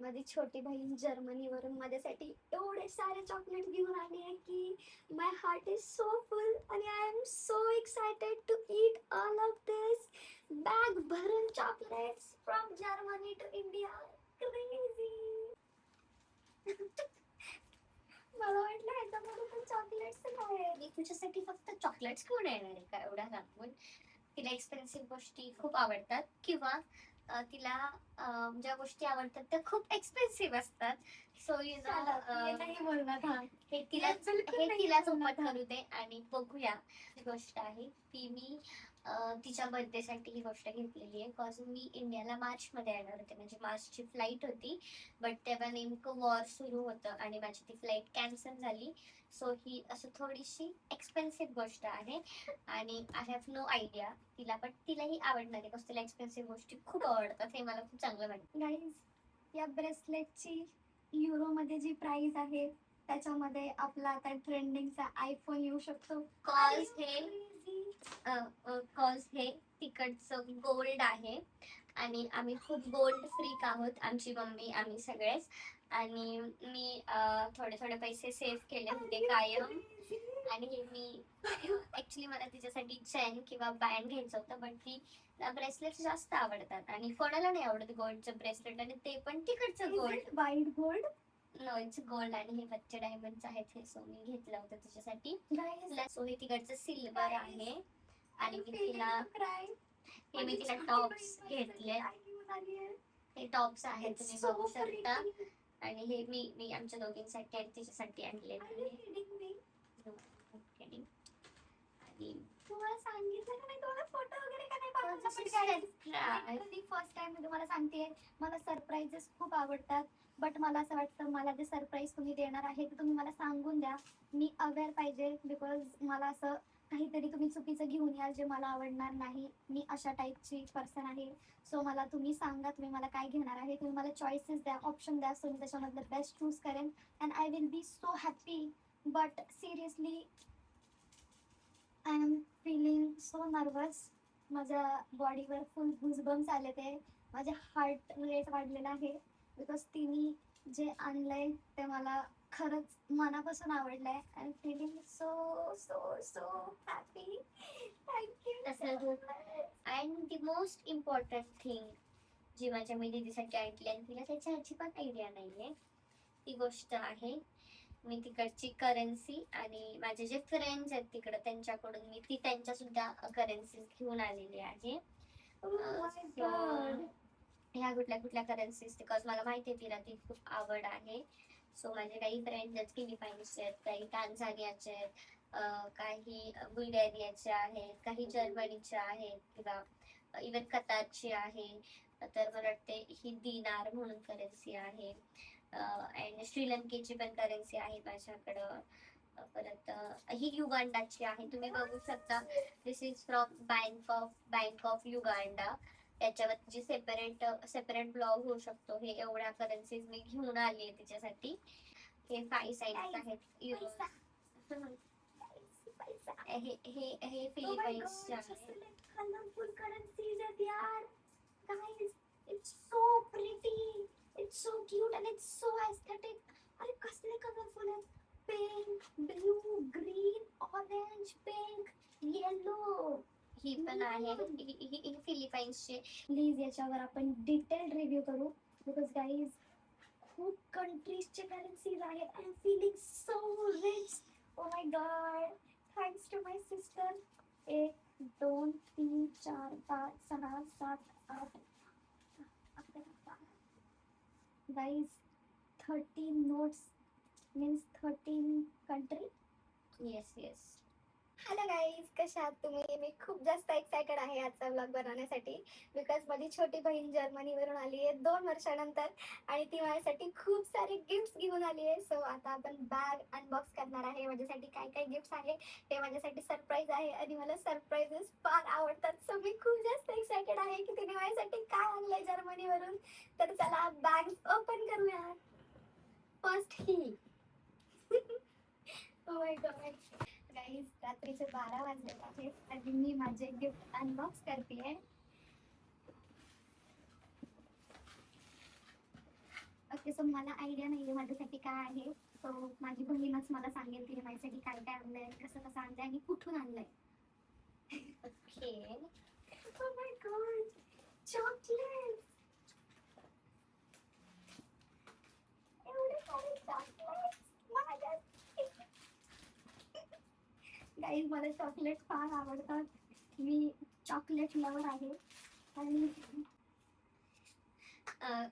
माझी छोटी बहीण जर्मनीवरून माझ्यासाठी एवढे सारे चॉकलेट घेऊन आली आहे की my heart is so full आणि I am so excited to eat all of this bag भरून chocolates from Germany to India. Crazy. मला वाटलं ह्याच्यामध्ये पण चॉकलेट्स काय आहे. मी तुझ्यासाठी फक्त चॉकलेट्स घेऊन येणार आहे का एवढ्या लांबून? तिला एक्सपेन्सिव्ह गोष्टी खूप आवडतात किंवा तिला ज्या गोष्टी आवडतात त्या खूप एक्सपेन्सिव्ह असतात. सो यू नो नाही बोलणार. हा, हे तिला बिलकुल हे नाही तिला बोलणार. जमत करू दे आणि बघूया. ही गोष्ट आहे ती मी तिच्या बर्थडे साठी ही गोष्ट घेतलेली आहे. कॉज मी इंडियाला मार्च मध्ये येणार होते, म्हणजे मार्चची फ्लाईट होती, बट तेव्हा नेमकं वॉर सुरू होतं आणि माझी ती फ्लाईट कॅन्सल झाली. सो ही असं थोडीशी एक्सपेन्सिव्ह गोष्ट आहे आणि आय हॅव नो आयडिया तिला, बट तिलाही आवडणार आहे. तिला एक्सपेन्सिव्ह गोष्टी खूप आवडतात, हे मला खूप चांगलं वाटतं. गाईज, या ब्रेसलेटची युरोमध्ये जी प्राइस आहे त्याच्यामध्ये आपला आता ट्रेंडिंगचा आयफोन येऊ शकतो. कॉज हे तिकडचं गोल्ड आहे आणि आम्ही खूप गोल्ड फ्रीक आहोत, आमची मम्मी, आम्ही सगळेच. आणि मी थोडे थोडे पैसे सेव्ह केले होते कायम. आणि हे मी ऍक्च्युली मला तिच्यासाठी चेन किंवा बँड घ्यायचं होतं, बट ती ब्रेसलेट जास्त आवडतात आणि कोणाला नाही आवडत गोल्डचं ब्रेसलेट, आणि ते पण तिकडचं gold. White gold. No, it's gold आणि हे बच्चे डायमंड्स आहेत. हे सो मी घेतलं होतं तिच्यासाठी. गाईज, सो हे तिकडचं सिल्वर आहे आणि मी तिला हे मी तिला माझी टॉप्स छोटी घेतले. बहीण घेऊन आली आहे. हे टॉप्स आहेत, तुम्ही So बघू शकता. pretty. आणि हे मी आमच्या दोघींसाठी आणि तिच्यासाठी आणले. Are you kidding me? आणि तुम्हाला सांगितलं का नाही, तुम्हाला फोटो वगैरे का नाही Oh, पाठवलं? this पण is guys, surprise. literally first time मी तुम्हाला सांगतेय, मला सरप्राईजेस खूप आवडतात. बट मला असं वाटतं, मला जे सरप्राईज तुम्ही देणार आहे ते तुम्ही मला सांगून द्या. मी अवेअर पाहिजे, बिकॉज मला असं काहीतरी तुम्ही चुकीचं घेऊन याल जे मला आवडणार नाही. मी अशा टाईपची पर्सन आहे. सो मला तुम्ही सांगा तुम्ही मला काय घेणार आहे. तुम्ही मला चॉईसेस द्या, ऑप्शन द्या. सो मी त्याच्यामधलं बेस्ट चूज करेन and I will be so happy. But seriously I am feeling so nervous. माझ्या बॉडीवर फुल गुजबम्स आले. ते माझे हार्ट रेट वाढलेला आहे बिकॉज तिने जे आणलंय ते मला खरंच मनापासून आवडलंय. I am feeling so so so happy. Thank you. And the most important thing जी माझ्या मी दीदीसाठी ऐकली आणि तिला त्याची अजिबात आयडिया नाहीये, ती गोष्ट आहे मी तिकडची करन्सी आणि माझे जे फ्रेंड्स आहेत तिकडं त्यांच्याकडून मी ती त्यांच्या सुद्धा करन्सीज घेऊन आलेली आहे. ह्या कुठल्या कुठल्या करन्सीज, बिकॉज मला माहिती आहे तिला ती खूप आवड आहे. सो माझे काही फ्रेंड्स आहेत फिलिपाईन्सचे आहेत, काही टांझानियाचे आहेत, काही बुल्गेरियाचे आहेत, काही जर्मनीचे आहेत किंवा इवन कतारची आहे. तर मला वाटते ही दिनार म्हणून करन्सी आहे. अँड श्रीलंकेची पण करन्सी आहे माझ्याकडं. परत ही युगांडाची आहे, तुम्ही बघू शकता. This is from Bank of Uganda. याच्यावरची सेपरेट ब्लॉग होऊ शकतो. हे एवढ्या करन्सीज मी घेऊन आली आहे तिच्यासाठी. हे 5 साईड्स आहेत युरो. हे फिलिपाईन्सचे आहे. कलरफुल करन्सीज आहेत यार. Guys, it's so pretty, it's so cute and it's so aesthetic. अरे कसले कलरफुल आहेत. Pink, blue, green, orange, pink, yellow. ही पण आहे, ही फिलिपाईन्सची. प्लीज याच्यावर आपण डिटेल रिव्ह्यू करू बिकॉज गाईज खूप कंट्रीजचे करन्सीज आहेत. I am feeling so rich. Oh my god, thanks to my sister. 1 2 3 4 5 6 7 8 guys 13 notes means 13 country. Yes. Hello guys, कशा आहात तुम्ही? मी खूप जास्त एक्सायटेड आहे आजचा व्लॉग बनवण्यासाठी बिकॉज माझी छोटी बहीण जर्मनीवरून आली आहे 2 वर्षानंतर आणि ती माझ्यासाठी खूप सारे गिफ्ट्स घेऊन आली आहे. सो आता आपण बॅग अनबॉक्स करणार आहे. माझ्यासाठी काय काय गिफ्ट्स आहे हे माझ्यासाठी सरप्राईज आहे आणि मला सरप्राईजेस फार आवडतात. सो मी खूप जास्त एक्सायटेड आहे की तिने माझ्यासाठी काय आणलंय जर्मनीवरून. तर चला बॅग ओपन करूया. First he. O my God guys, रात्रीचे 12 वाजले आहेत आणि मी माझे गिफ्ट अनबॉक्स करते. ओके, सो मला आयडिया नाही आहे माझ्यासाठी काय आहे. सो माझी बहीणच मला सांगेल तिने माझ्यासाठी काय काय आणलंय, कसं कसं आणलंय आणि कुठून आणलंय. Okay. Oh my god, chocolates! एवढे सारे chocolates माझ्यासाठी. Guys, मला चॉकलेट फार आवडतात. मी चॉकलेट लवर आहे आणि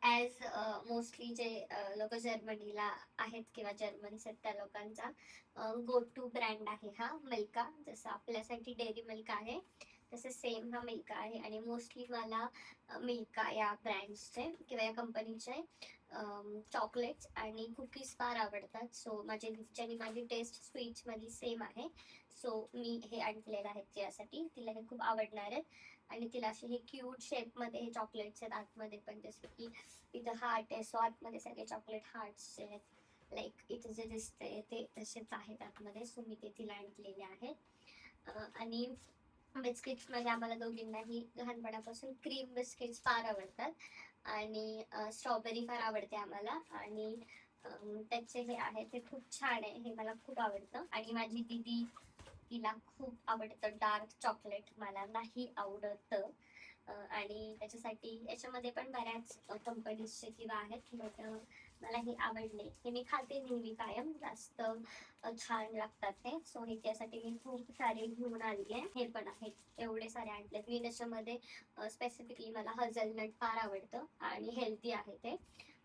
ॲज मोस्टली जे लोक जर्मनीला आहेत किंवा जर्मन्स आहेत त्या लोकांचा गो टू ब्रँड आहे हा मिल्का. जसं आपल्यासाठी डेअरी मिल्क आहे तसं सेम हा मिल्का आहे. आणि मोस्टली मला मिल्का या ब्रँड्सचे किंवा या कंपनीचे चॉकलेट्स आणि कुकीज फार आवडतात. सो ज्याने माझी टेस्ट स्वीट्समध्ये सेम आहे. सो मी हे आणलेलं आहे तिच्यासाठी. तिला हे खूप आवडणार आहे. आणि तिला असे हे क्यूट शेपमध्ये हे चॉकलेट्स आहेत आतमध्ये पण, जसं की इथं हार्ट आहे. सो आतमध्ये सगळे चॉकलेट हार्ट्स आहेत. लाईक इथं जे दिसतंय ते तसेच आहेत आतमध्ये. सो मी ते तिला आणलेले आहेत. आणि बिस्किट्समध्ये आम्हाला दोघींनाही लहानपणापासून क्रीम बिस्किट्स फार आवडतात. आणि स्ट्रॉबेरी फार आवडते आम्हाला. आणि त्याचे हे आहे ते खूप छान आहे, हे मला खूप आवडतं. आणि माझी दीदी, तिला खूप आवडतं डार्क चॉकलेट, मला नाही आवडत. आणि त्याच्यासाठी याच्यामध्ये पण बऱ्याच कंपनीजचे किंवा आहेत, बट मला हे आवडले. हे मी खाते नेहमी कायम, जास्त छान लागतात हे. सो हे त्यासाठी मी खूप सारे घेऊन आली आहे. हे पण आहेत, एवढे सारे आणलेत मी. त्याच्यामध्ये स्पेसिफिकली मला हझलनट फार आवडतं आणि हेल्दी आहे ते.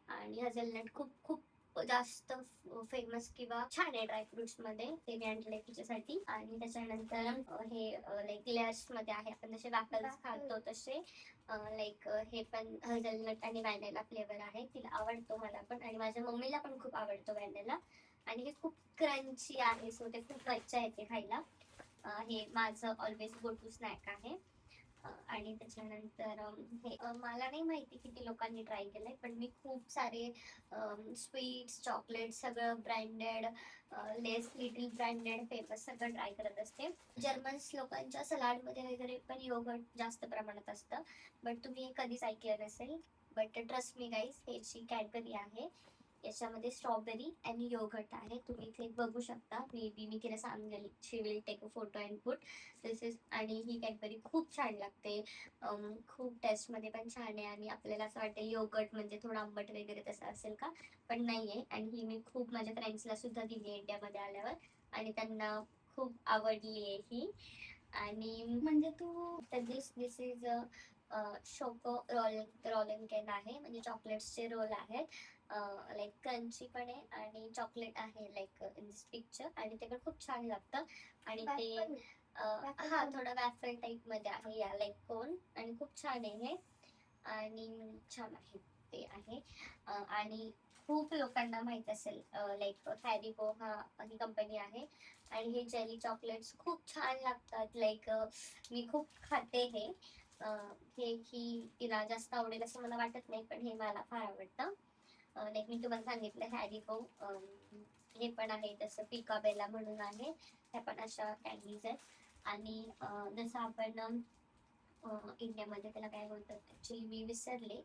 आणि हझलनट खूप खूप जास्त फेमस किंवा छान आहे ड्रायफ्रुट्स मध्ये, ते मी आणलंय तिच्यासाठी. आणि त्याच्यानंतर हे लाईक लेयर्स मध्ये आहे, आपण जसे वॅफल्स खातो तसे. लाईक हे पण हझलनट आणि व्हॅनिला फ्लेवर आहे. तिला आवडतो, मला पण, आणि माझ्या मम्मीला पण खूप आवडतो व्हॅनिला. आणि हे खूप क्रंची आहे, सो ते खूप मज्जा येते खायला. हे माझं ऑलवेज गो टू स्नॅक आहे. आणि त्याच्यानंतर हे मला नाही माहिती किती लोकांनी ट्राय केलंय, पण मी खूप सारे स्वीट्स, चॉकलेट सगळं ब्रँडेड, लेस लिटिल ब्रँडेड, फेमस सगळं ट्राय करत असते. जर्मन्स लोकांच्या सलाडमध्ये वगैरे पण योगर्ट जास्त प्रमाणात असतं, बट तुम्ही हे कधीच ऐकलं नसेल. बट ट्रस्ट मी गाईज, हे जी कॅडबरी आहे याच्यामध्ये स्ट्रॉबेरी आणि योगर्ट आहे. तुम्ही इथे बघू शकता. मी तिला सांगेल, she will take a photo and put this is. आणि ही कॅडबरी खूप छान लागते, खूप टेस्ट मध्ये पण छान आहे. आणि आपल्याला असं वाटेल योगर्ट म्हणजे थोडं आंबट वगैरे तसं असेल का, पण नाहीये. आणि ही मी खूप माझ्या फ्रेंड्सला सुद्धा दिली आहे इंडियामध्ये आल्यावर, आणि त्यांना खूप आवडली आहे ही. आणि म्हणजे तू दिस इज शोको रोल केन आहे, म्हणजे चॉकलेट्सचे रोल आहेत. लाईक क्रंची पण आहे आणि चॉकलेट आहे लाईक इन दिस पिक्चर. आणि ते पण खूप छान लागतं. आणि ते हा थोडं वॅफल टाईप मध्ये आहे, या लाईक कोन. आणि खूप छान आहे हे, आणि छान आहे ते आहे. आणि खूप लोकांना माहित असेल, लाईक हॅरिबो ही कंपनी आहे. आणि हे जेली चॉकलेट्स खूप छान लागतात. लाईक मी खूप खाते हे. हे ही तिला जास्त आवडेल असं मला वाटत नाही, पण हे मला फार आवडतं. लाईक मी तुम्हाला सांगितलं हॅरिबो, हे पण आहे तसं पिकाबेला म्हणून आहे. ह्या पण अशा कॅन्डीज आहेत. आणि जसं आपण इंडियामध्ये त्याला काय बोलतात ऍक्च्युली मी विसरले,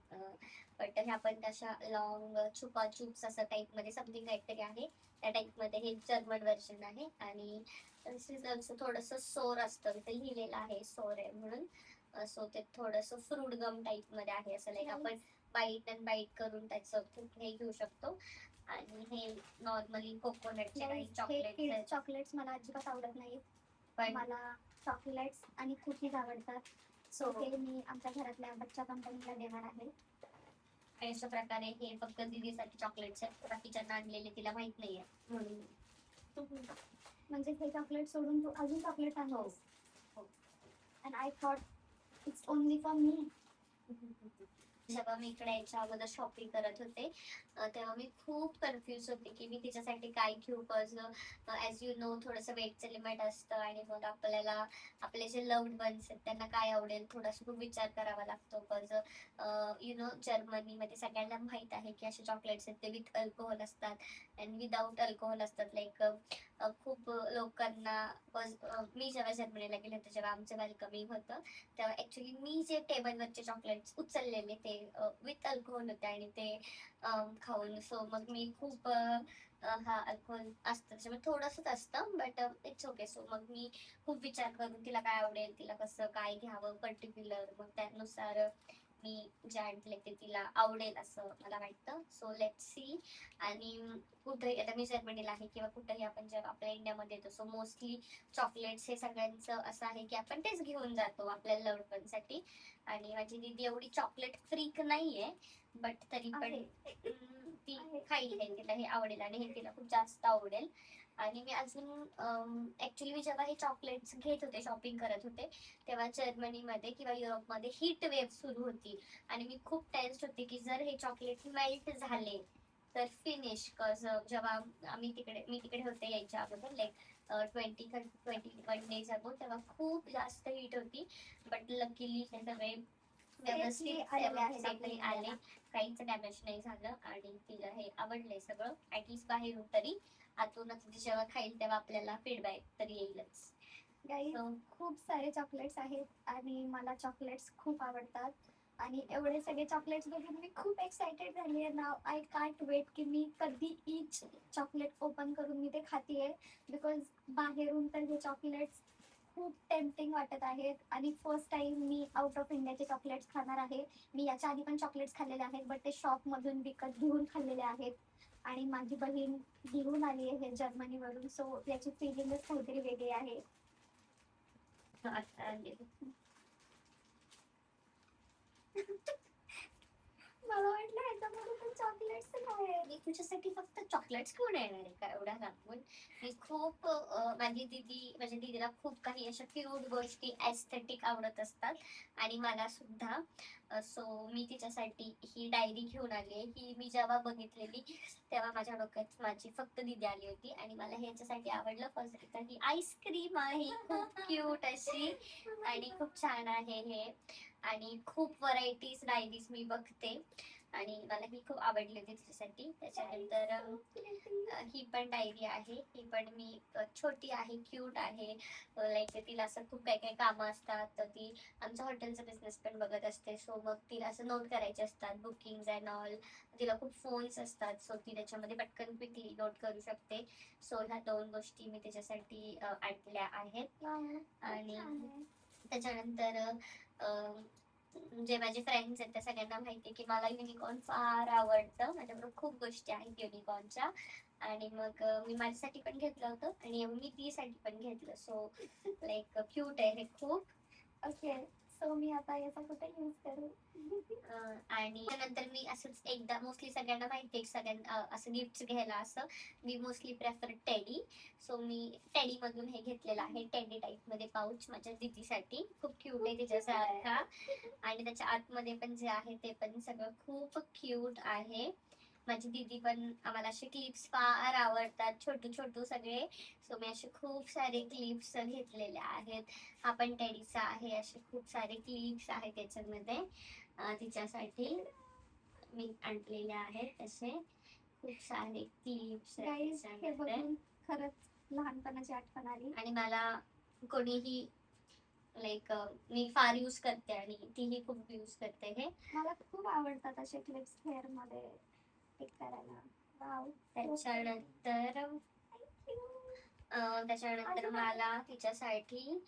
बट ह्या पण तशा लॉंग छुपा चुप्स असं टाईप मध्ये समथिंग काहीतरी आहे. त्या टाईप मध्ये हे जर्मन व्हर्जन आहे. आणि थोडस सोर असतं, इथे लिहिलेलं आहे सोर आहे म्हणून. सो ते थोडस फ्रूट गम टाईप मध्ये आहे, असं लाईक आपण बाईट अँड बाईट करून त्याचं हे घेऊ शकतो. आणि हे नॉर्मली कोकोनटचे काही चॉकलेट. चॉकलेट्स मला अजिबात आवडत नाही, पण मला चॉकलेट्स आणि कुकीज आवडतात. सो ते मी आमच्या घरातल्या बच्चा कंपनीला देणार आहे. अशा प्रकारे हे फक्त दीदीसाठी चॉकलेट्स आहेत, बाकीच्यांना आणलेले तिला माहित नाहीये म्हणून. म्हणजे हे चॉकलेट सोडून तू अजून चॉकलेट आणतोस? हो. And I thought it's only for me. जेव्हा मी इकडे याच्या अगोदर शॉपिंग करत होते, तेव्हा मी खूप कन्फ्युज होते की मी तिच्यासाठी काय घेऊ. बिकॉज ॲज यू नो थोडंसं वेटचं लिमिट असतं, आणि मग आपल्याला आपले जे लव्ड वन्स आहेत त्यांना काय आवडेल थोडासा खूप विचार करावा लागतो. बिकॉज यू नो जर्मनीमध्ये सगळ्यांना माहीत आहे की असे चॉकलेट्स आहेत ते विथ अल्कोहोल असतात अँड विदाऊट अल्कोहोल असतात. लाईक खूप लोकांना मी जेव्हा जर्मनीला गेले होते, जेव्हा आमचं वेलकमिंग होतं, तेव्हा ॲक्च्युली मी जे टेबलवरचे चॉकलेट्स उचललेले ते विथ अल्कोहोल होते आणि ते खाऊन. सो मग मी खूप हा अल्कोहोल असतं त्याच्यामुळे थोडंसंच असतं, बट इट्स ओके. सो मग मी खूप विचार करून तिला काय आवडेल, तिला कसं काय घ्यावं पर्टिक्युलर, मग त्यानुसार मी जे आणले ते तिला आवडेल असं मला वाटतं. So let's see. आणि कुठेही आता मी जर्मनीला आहे किंवा कुठेही आपण जेव्हा आपल्या इंडियामध्ये येतो, सो मोस्टली चॉकलेट्स हे सगळ्यांचं असं आहे की आपण तेच घेऊन जातो आपल्या लव्ड वनसाठी. आणि माझी दीदी एवढी चॉकलेट फ्रीक नाहीये, बट तरी पण आहे. ती आहे. खाईल हे, तिला हे आवडेल आणि हे तिला खूप जास्त आवडेल. आणि मी अजून ऍक्च्युली मी जेव्हा हे चॉकलेट्स घेत होते, शॉपिंग करत होते, तेव्हा जर्मनीमध्ये किंवा युरोपमध्ये हीट वेव्ह सुरू होती आणि मी खूप टेन्स्ड होते की जर हे चॉकलेट मेल्ट झाले तर फिनिश. कॉज जेव्हा मी तिकडे होते यायच्या अगोदर, लाईक 21 डेज अगो, तेव्हा खूप जास्त हीट होती. बट लकीली हे सगळे व्यवस्थित आलेले आहेत safely आपल्या आले, काहीच डॅमेज नाही झालं आणि तिला हे आवडलंय सगळं. ऍटलीस्ट बाहेरून तरी, आतूनच ती जेव्हा खाईल तेव्हा आपल्याला फीडबॅक तरी येईलच. गाईज So, खूप सारे चॉकलेट्स आहेत आणि मला चॉकलेट्स खूप आवडतात. आणि एवढे सगळे चॉकलेट्स बघून मी खूप एक्साइटेड झाली आहे नाव. आय कांट वेट की मी कधी इच चॉकलेट ओपन करून मी ते खातीये. बिकॉज बाहेरून तर हे चॉकलेट्स खूप टेम्पटिंग वाटत आहेत आणि first time me out of इंडियाचे चॉकलेट्स खाणार आहे. मी याच्या आधी पण चॉकलेट्स खाल्लेले आहेत, बट ते शॉपमधून विकत घेऊन खाल्लेले आहेत. आणि माझी बहीण घेऊन आली आहे हे जर्मनीवरून, सो याची फिलिंगच काहीतरी वेगळी आहे. आता मला वाटलं ह्याच्यामध्ये पण चॉकलेट्स आहे. मी तुझ्यासाठी फक्त चॉकलेट्स घेऊन येणार आहे का एवढ्या लांबून? मी खूप माझ्या दीदीला खूप काही अशा क्यूट गोष्टी एस्थेटिक आवडत असतात आणि मला सुद्धा. सो मी तिच्यासाठी ही डायरी घेऊन आली आहे. ही मी जेव्हा बघितलेली तेव्हा माझ्या डोक्यात माझी फक्त दीदी आली होती आणि मला ह्याच्यासाठी आवडलं. फर्स्ट तर ही आईस्क्रीम आहे, खूप क्यूट अशी आणि खूप छान आहे हे. आणि खूप व्हरायटीज डायरीज मी बघते आणि मला ही खूप आवडली होती तिच्यासाठी. त्याच्यानंतर ही पण डायरी आहे. ही पण मी छोटी आहे, क्यूट आहे. लाईक तिला असं खूप काही काही कामं असतात, तर ती आमचा हॉटेलचा बिझनेस पण बघत असते. सो मग तिला असं नोट करायचे असतात, बुकिंग अँड ऑल. तिला खूप फोन्स असतात, सो ती त्याच्यामध्ये पटकन क्विकली नोट करू शकते. सो ह्या 2 गोष्टी मी त्याच्यासाठी आणल्या आहेत. आणि त्याच्यानंतर जे माझे फ्रेंड्स आहेत त्या सगळ्यांना माहिती आहे की मला युनिकॉर्न फार आवडतं. माझ्याबरोबर खूप गोष्टी आहेत युनिकॉर्नच्या. आणि मग मी माझ्यासाठी पण घेतलं होतं आणि मी तीसाठी पण घेतलं. सो लाईक क्यूट आहे हे खूप. ओके, सो मी आता याचा कुठे यूज करू? आणि त्यानंतर मी असंच एकदा, मोस्टली सगळ्यांना माहिती आहे सगळ्यांना असं गिफ्ट घ्यायला असं मी मोस्टली प्रेफर टेडी. सो मी टेडी मधून हे घेतलेलं आहे, टेडी टाईप मध्ये पाऊच माझ्या दीदीसाठी. खूप क्यूट आहे तिच्यासारखा आणि त्याच्या आतमध्ये पण जे आहे ते पण सगळं खूप क्यूट आहे. माझी दीदी पण, आम्हाला असे क्लिप्स फार आवडतात, छोटू छोटू सगळे. सो मी असे खूप सारे क्लिप्स घेतलेले आहेत. हा पण टेडीचा आहे. असे खूप सारे क्लिप्स आहेत त्याच्यामध्ये. तिच्यासाठी मी आणलेले आहेत असे खूप सारे क्लिप्स गाईज हे बघून खरंच लहानपणाची आठवण आली. आणि मला कोणीही लाईक मी फार यूज करते आणि तीही खूप यूज करते हे. मला खूप आवडतात असे क्लिप्स हेअर मध्ये टिक करायला. वाव. त्याच्यानंतर त्याच्यानंतर मला तिच्यासाठी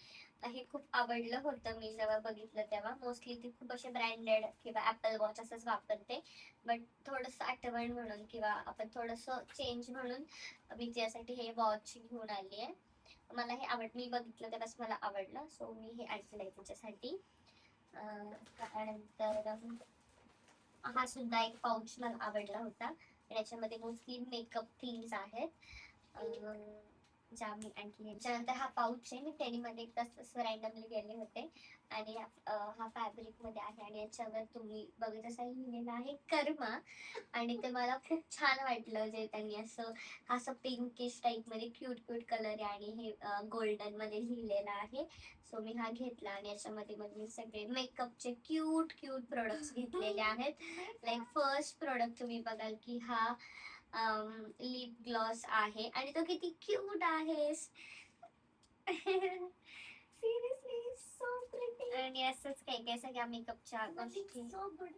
हे खूप आवडलं होतं. मी जेव्हा बघितलं तेव्हा मोस्टली ती खूप असे ब्रँडेड किंवा ऍपल वॉच असंच वापरते, बट थोडंसं आठवण म्हणून किंवा आपण थोडंसं चेंज म्हणून मी तिच्यासाठी हे वॉच घेऊन आली आहे. मला हे मी बघितलं तेव्हाच मला आवडलं, सो मी हे आणलंय तिच्यासाठी. त्यानंतर हा सुद्धा एक पाऊच मला आवडला होता. याच्यामध्ये मोस्टली मेकअप थिंग्स आहेत ज्या मी आणखी. त्यानंतर हा पाऊच आहे, मी टेडीमध्ये तसं रँडमली गेले होते आणि हा फॅब्रिक मध्ये आहे आणि याच्यावर तुम्ही बघत असाल लिहिलेलं आहे कर्मा. आणि ते मला खूप छान वाटलं, जे त्यांनी असं पिंकिश टाईप मध्ये क्यूट क्यूट कलर आहे आणि हे गोल्डन मध्ये लिहिलेलं आहे. सो मी हा घेतला आणि याच्यामध्ये मग मी सगळे मेकअपचे क्यूट क्यूट प्रोडक्ट्स घेतलेले आहेत. लाईक फर्स्ट प्रोडक्ट तुम्ही बघाल की हा लिप ग्लॉस आहे आणि तो किती क्यूट आहे. सिरियसली सो प्रिटी आणि असंच काही काही सगळ्या मेकअपच्या गोष्टी. So good.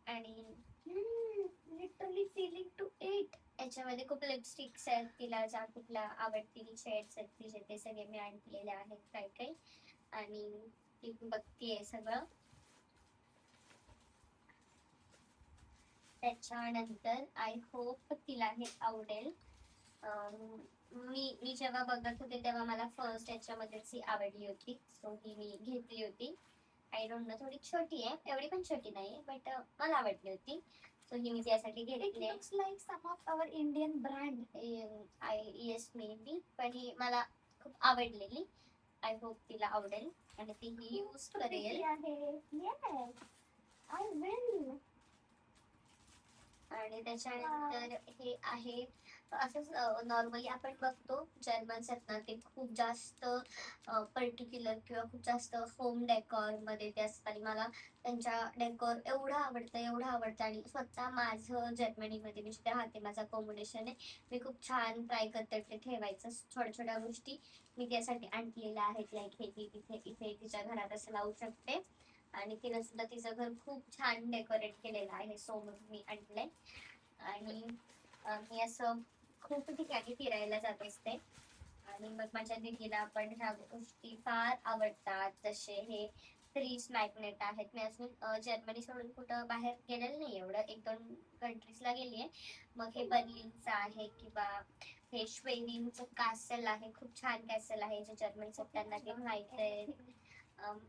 आणि लिटरली फीलिंग टू इट. याच्यामध्ये खूप लिपस्टिक्स आहेत, तिला ज्या कुठल्या आवडतील शेड्स आहेत तिचे ते सगळे मी आणलेले आहेत काही काही, आणि ती बघतीये सगळं. त्याच्यानंतर आय होप तिला हे आवडेल. मी जेव्हा बघत होते तेव्हा मला फर्स्ट याच्यामध्येच ही आवडली होती, सो ही मी घेतली होती. आय डोंट नो, थोडी छोटी आहे, एवढी पण छोटी नाही, बट मला आवडली होती, सो ही मी त्यासाठी It घेतली. looks like some of our Indian brand. Yes may be, पण ही मला खूप आवडलेली. आय होप तिला आवडेल आणि ती ही यूज करेल. Yes, I will. आणि त्याच्यानंतर हे आहे असंच नॉर्मली आपण बघतो जर्मन्स आहेत ना, ते खूप जास्त पर्टिक्युलर किंवा खूप जास्त होम डेकोर मध्ये ते असतात, आणि मला त्यांच्या डेकोर एवढं आवडतं. आणि स्वतः माझं जर्मनीमध्ये मी जिथे राहते, माझं अकोमोडेशन आहे, मी खूप छान ट्राय करते ते ठेवायचं. छोट्या छोट्या गोष्टी मी त्यासाठी आणलेल्या आहेत, लाईक हे ती तिथे इथे तिच्या घरात असं लावू शकते. आणि तिने सुद्धा तिचं घर खूप छान डेकोरेट केलेलं आहे, सो मग मी आणलंय. आणि मी असं खूप ठिकाणी फिरायला जात असते, आणि मग माझ्या दीदीला पण ह्या गोष्टी फार आवडतात. जसे हे फ्रीज मॅग्नेट आहेत. मी अजून जर्मनी सोडून कुठं बाहेर गेलेलं नाही, एवढं 1-2 कंट्रीजला गेली आहे. मग हे बर्लिनचं आहे, किंवा हे श्वेनिंगचं कॅसल आहे, खूप छान कॅसल आहे, जे जर्मनचं त्यांना ते माहित आहे.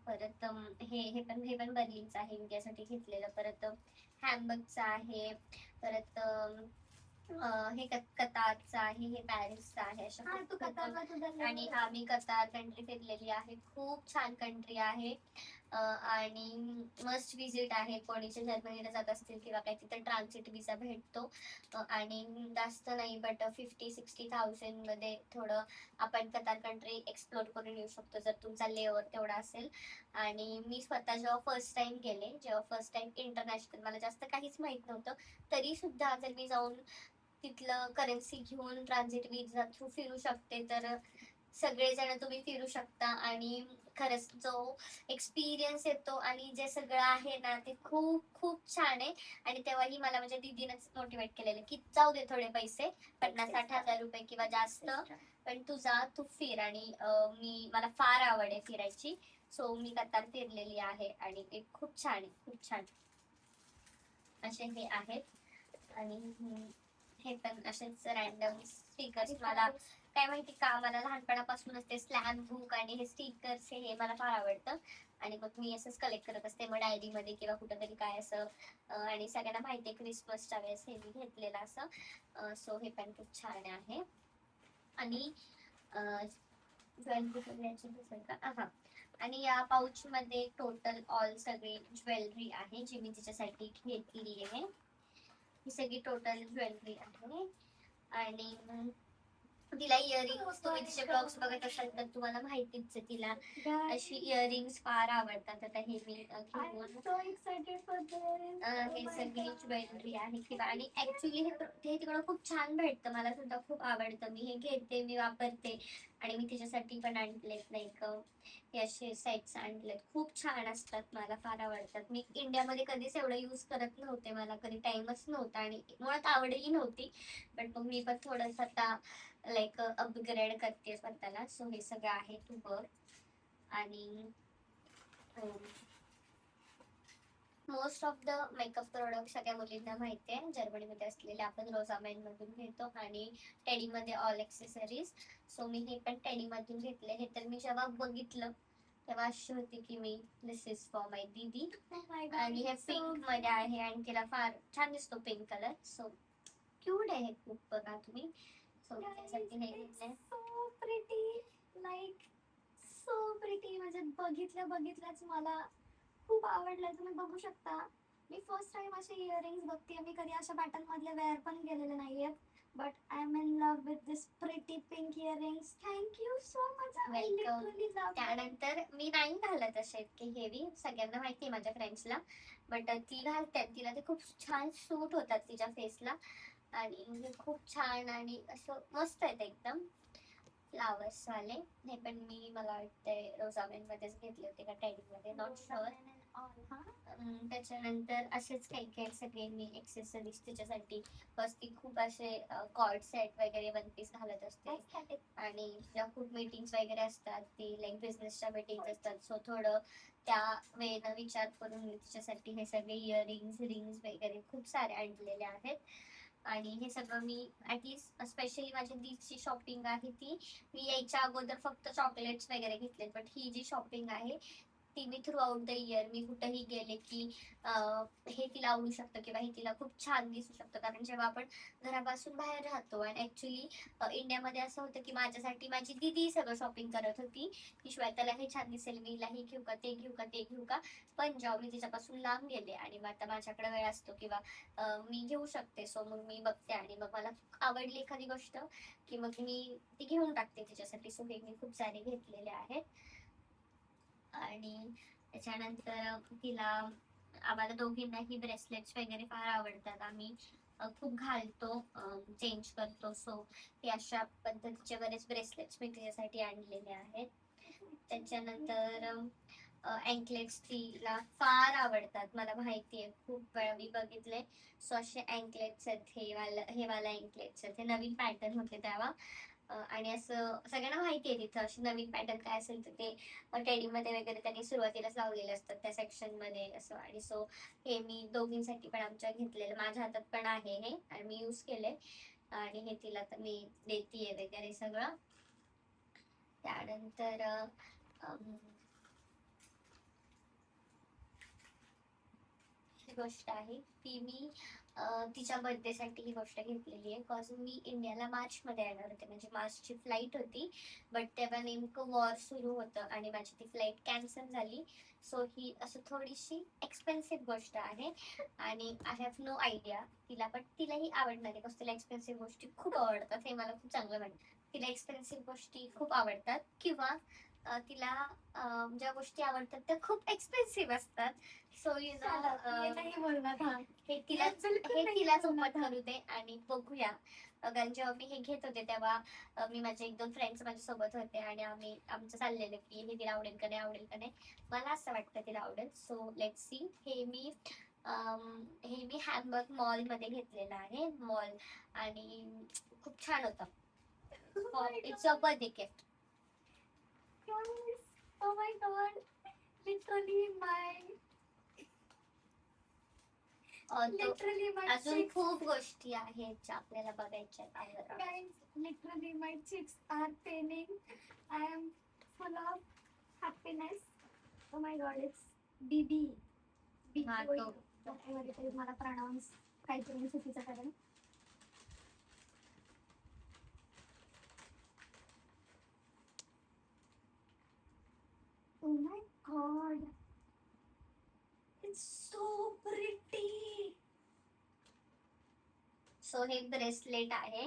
परत हे पण बर्लिनचं आहे, मी त्यासाठी घेतलेलं. परत हॅम्बर्गचं आहे, परत हे कतारचं आहे, हे पॅरिसचं आहे. अशा हा, तू खूप कतारला तुझं आणि हा मी कतार कंट्री फिरलेली आहे, खूप छान कंट्री आहे. आणि मस्ट विजिट आहे. कोणी जे जर्मनीला जात असतील किंवा काही, तिथे ट्रान्झिट विसा भेटतो. आणि जास्त नाही, बट 50-60,000 मध्ये थोडं आपण कतार कंट्री एक्सप्लोर करून येऊ शकतो, जर तुमचा लेअर तेवढा असेल. आणि मी स्वतः जेव्हा फर्स्ट टाइम इंटरनॅशनल, मला जास्त काहीच माहित नव्हतं, तरी सुद्धा जर मी जाऊन तिथलं करन्सी घेऊन ट्रान्झिट विजा थ्रू फिरू शकते, तर सगळेजण तुम्ही फिरू शकता. आणि खरंच जो एक्सपिरियन्स येतो आणि जे सगळं आहे ना, ते खूप खूप छान आहे. आणि तेव्हाही मला माझ्या दीदीनंच मोटिवेट केलेलं की जाऊ दे थोडे पैसे, 50-60,000 रुपये किंवा जास्त, पण तू फिर. आणि मला फार आवड आहे फिरायची, सो मी कतार फिरलेली आहे, आणि ते खूप छान आहे, खूप छान. असे हे आहेत. आणि हे पण असेच रॅन्डम स्टिकर्स, मला काय माहिती का, मला लहानपणापासूनच ते स्लॅम बुक आणि हे स्टिकर्स हे मला फार आवडतं. आणि मग मी असंच कलेक्ट करत असते, मग डायरीमध्ये किंवा कुठंतरी काय असं. आणि सगळ्यांना माहिती आहे क्रिसमसच्या वेळेस हे मी घेतलेलं असं. सो हे पण खूप छान आहे. आणि ज्वेलरी का, आणि या पाऊच मध्ये टोटल ऑल सगळी ज्वेलरी आहे, जी मी तिच्यासाठी घेतली आहे. ही सगळी टोटल ज्वेलरी आहे. आणि तिला इयरिंग्स, तुम्ही तिचे ब्लॉग्स बघत असाल तर तुम्हाला माहितीच आहे, तिला अशी इयरिंग्स फार आवडतात. आता हे मी घेऊन हे सगळी ज्वेलरी आहे किंवा, आणि ऍक्च्युली हे तिकडं खूप छान भेटतं, मला सुद्धा खूप आवडतं. मी हे घेते, मी वापरते. आणि मी तिच्यासाठी पण आणलेत, लाईक हे असे सेट्स आणलेत, खूप छान असतात, मला फार आवडतात. मी इंडियामध्ये कधीच एवढं यूज करत नव्हते, मला कधी टाइमच नव्हता आणि मुळात आवडही नव्हती. पण मग मी पण थोडंसं आता लाईक अपग्रेड करते स्वतःला. सो हे सगळं आहे तू बघ. आणि most of the makeup product सगळ्या मुलींना माहिती आहे, जर्मनीमध्ये असलेले आपण रोझामॅन मधून घेतो, आणि टेडी मध्ये ऑल एक्सेसरीज. सो मी हे पण टेडी मधून घेतले. हे तर मी जेव्हा बघितलं तेव्हा अशी होती की मी दिस इज फॉर माय दीदी. आणि हे पिंक मध्ये आहे, आणि तिला फार छान दिसतो पिंक कलर, सो क्यूट आहे खूप, बघा तुम्ही. सो त्यासाठी हे घेतलंय. So pretty, like so pretty, म्हणजे बघितल्याच मला खूप आवडलं. तुम्ही बघू शकता, मी फर्स्ट टाइम असे इयरिंग्स बघते. मी कधी अशा पॅटर्न मधले वेअर पण केलेले नाहीयेत, but I am in love with this pretty pink earrings. Thank you so much. Welcome. त्यानंतर मी नाही घालत असे इतके हेवी, सगळ्यांना माहिती आहे माझ्या फ्रेंड्सला, बट ती घालते, तिला ते खूप छान सूट होतात तिच्या फेसला. आणि म्हणजे खूप छान आणि असं मस्त आहेत एकदम, फ्लावर्स वाले. हे पण मला वाटतंय रोझामेन मध्येच घेतले होते का टेडी मध्ये, नॉट शुअर. त्याच्यानंतर असेच काही काही सगळे मी एक्सेसरीज तिच्यासाठी, बस ती खूप असे कॉर्ड सेट वगैरे वन पीस घालत असते. आणि ज्या खूप मीटिंग्स वगैरे असतात, ती लाईक बिझनेसच्या मीटिंग असतात, सो थोडं त्या वेळेनं विचार करून मी तिच्यासाठी हे सगळे इयरिंग्स रिंग्स वगैरे खूप सारे आणलेले आहेत. आणि हे सगळं मी ऍटलिस्ट स्पेशली माझी दीदची शॉपिंग आहे ती मी यायच्या अगोदर फक्त चॉकलेट्स वगैरे घेतले, बट ही जी शॉपिंग आहे ती मी थ्रू आउट द इयर मी कुठेही गेले की हे तिला आवडू शकतं किंवा हे तिला खूप छान दिसू शकतं. कारण जेव्हा आपण घरापासून बाहेर राहतो आणि ऍक्च्युली इंडियामध्ये असं होतं की माझ्यासाठी माझी दीदी सगळं शॉपिंग करत होती की श्वेताला हे छान दिसेल, मी हिला हे घेऊ का, ते घेऊ का, ते घेऊ का. पण जेव्हा मी तिच्यापासून लांब गेले आणि मग आता माझ्याकडे वेळ असतो किंवा मी घेऊ शकते, सो मग मी बघते आणि मग मला आवडली एखादी गोष्ट की मग मी ती घेऊन टाकते तिच्यासाठी. सो हे मी खूप सारे घेतलेले आहेत. आणि त्याच्यानंतर तिला आम्हाला दोघींनाही ब्रेसलेट्स वगैरे फार आवडतात. आम्ही खूप घालतो, चेंज करतो. सो हे अशा पद्धतीचे बरेच ब्रेसलेट्स मी तिच्यासाठी आणलेले आहेत. त्याच्यानंतर अँकलेट्स तिला फार आवडतात, मला माहिती आहे, खूप वेळा मी बघितले. सो असे अँकलेट्स आहेत, हे वाला अँकलेट्स आहेत, हे नवीन पॅटर्न होते तेव्हा. आणि असं सगळ्यांना माहिती आहे तिथं अशी नवीन पॅटर्न काय असेल तर ते टेडीमध्ये वगैरे त्यांनी सुरुवातीलाच लावलेले असतात त्या सेक्शन मध्ये असं. आणि सो हे मी दोघींसाठी पण आमच्या घेतलेलं, माझ्या हातात पण आहे हे आणि मी यूज केले. आणि हे तिला तर मी देतीये वगैरे सगळं. त्यानंतर ही गोष्ट आहे ती मी तिच्या बर्थडे साठी ही गोष्ट घेतलेली आहे. बिकॉज मी इंडियाला मार्च मध्ये येणार होते, म्हणजे मार्चची फ्लाईट होती, बट तेव्हा नेमकं वॉर सुरू होतं आणि माझी ती फ्लाईट कॅन्सल झाली. सो ही असं थोडीशी एक्सपेन्सिव्ह गोष्ट आहे आणि आय हॅव नो आयडिया तिला, पण तिलाही आवडणार आहे. बिकॉज तिला एक्सपेन्सिव्ह गोष्टी खूप आवडतात, हे मला खूप चांगलं वाटतं. तिला एक्सपेन्सिव्ह गोष्टी खूप आवडतात किंवा तिला ज्या गोष्टी आवडतात त्या खूप एक्सपेन्सिव्ह असतात. सो यु नो हे तिलाच उमत करू दे आणि बघूया. कारण जेव्हा मी हे घेत होते तेव्हा मी माझे एक दोन फ्रेंड्स माझ्यासोबत होते आणि आम्ही आमचं चाललेलं की हे तिला आवडेल का नाही, आवडेल का नाही. मला असं वाटतं तिला आवडेल. So let's see. हे मी हॅम्बर्ग मॉल मध्ये घेतलेलं आहे, मॉल, आणि खूप छान होतं. It's a birthday gift. Oh my god, literally my अजून cheeks, खूप गोष्टी आहेत ज्या आपल्याला बघायच्या आहेत. guys, literally my cheeks are paining. I am full of happiness. Oh my god, it's BB. हा, BB. तो. whatever it is, मला pronounce काहीतरी मी चुकीचं करेन. Oh my god, it's so pretty. So हे ब्रेसलेट आहे,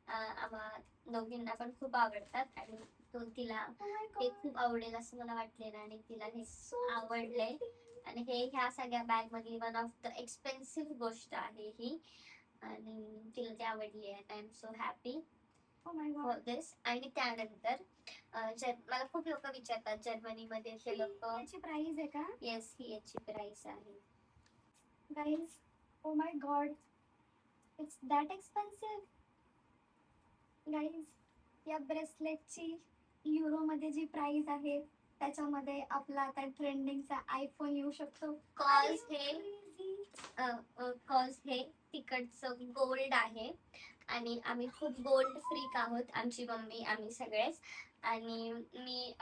आम्हा दोघींना पण खूप आवडतात आणि तो तिला Oh my हे god, खूप आवडेल असं मला वाटलेलं आणि तिला हे so आवडलंय. pretty. आणि हे ह्या सगळ्या बॅग मधली वन ऑफ द एक्सपेन्सिव्ह गोष्ट आहे ही आणि तिला ती आवडली आहे. I am so happy Oh my god. For this. आणि त्यानंतर मला खूप लोक विचारतात जर्मनीमध्ये हे लोक. याची प्राइस आहे का? येस, ही याची प्राइस आहे. Guys, oh my god, it's that expensive. Guys, या ब्रेसलेटची युरो मध्ये जी प्राइस आहे त्याच्यामध्ये आपला आता ट्रेंडिंगचा आयफोन येऊ शकतो. कॉल्स हे Crazy. कॉल्स हे तिकडचं गोल्ड आहे आणि आम्ही खूप गोल्ड फ्रीक आहोत, आमची मम्मी, आम्ही सगळेच. आणि मी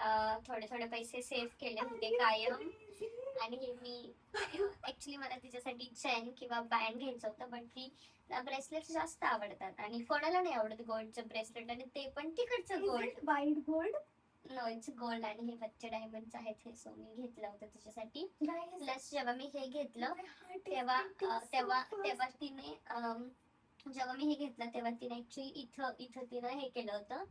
थोडे थोडे पैसे सेव्ह केले होते कायम. Crazy. आणि हे मी ऍक्च्युली मला तिच्यासाठी चेन किंवा बँड घ्यायचं होतं, पण ती ब्रेसलेट जास्त आवडतात आणि कोणाला नाही आवडत गोल्डचं ब्रेसलेट, आणि ते पण तिकडचं Is gold. it white gold? No, it's gold आणि हे बच्चे डायमंड्स आहेत हे. सो मी घेतलं होतं तिच्यासाठी. Guys, प्लस जेव्हा मी हे घेतलं my heart is तेव्हा beating so तेव्हा fast. तेव्हा तिने जेव्हा मी हे घेतलं तेव्हा तिने ऍक्च्युली इथं तिनं हे केलं होतं,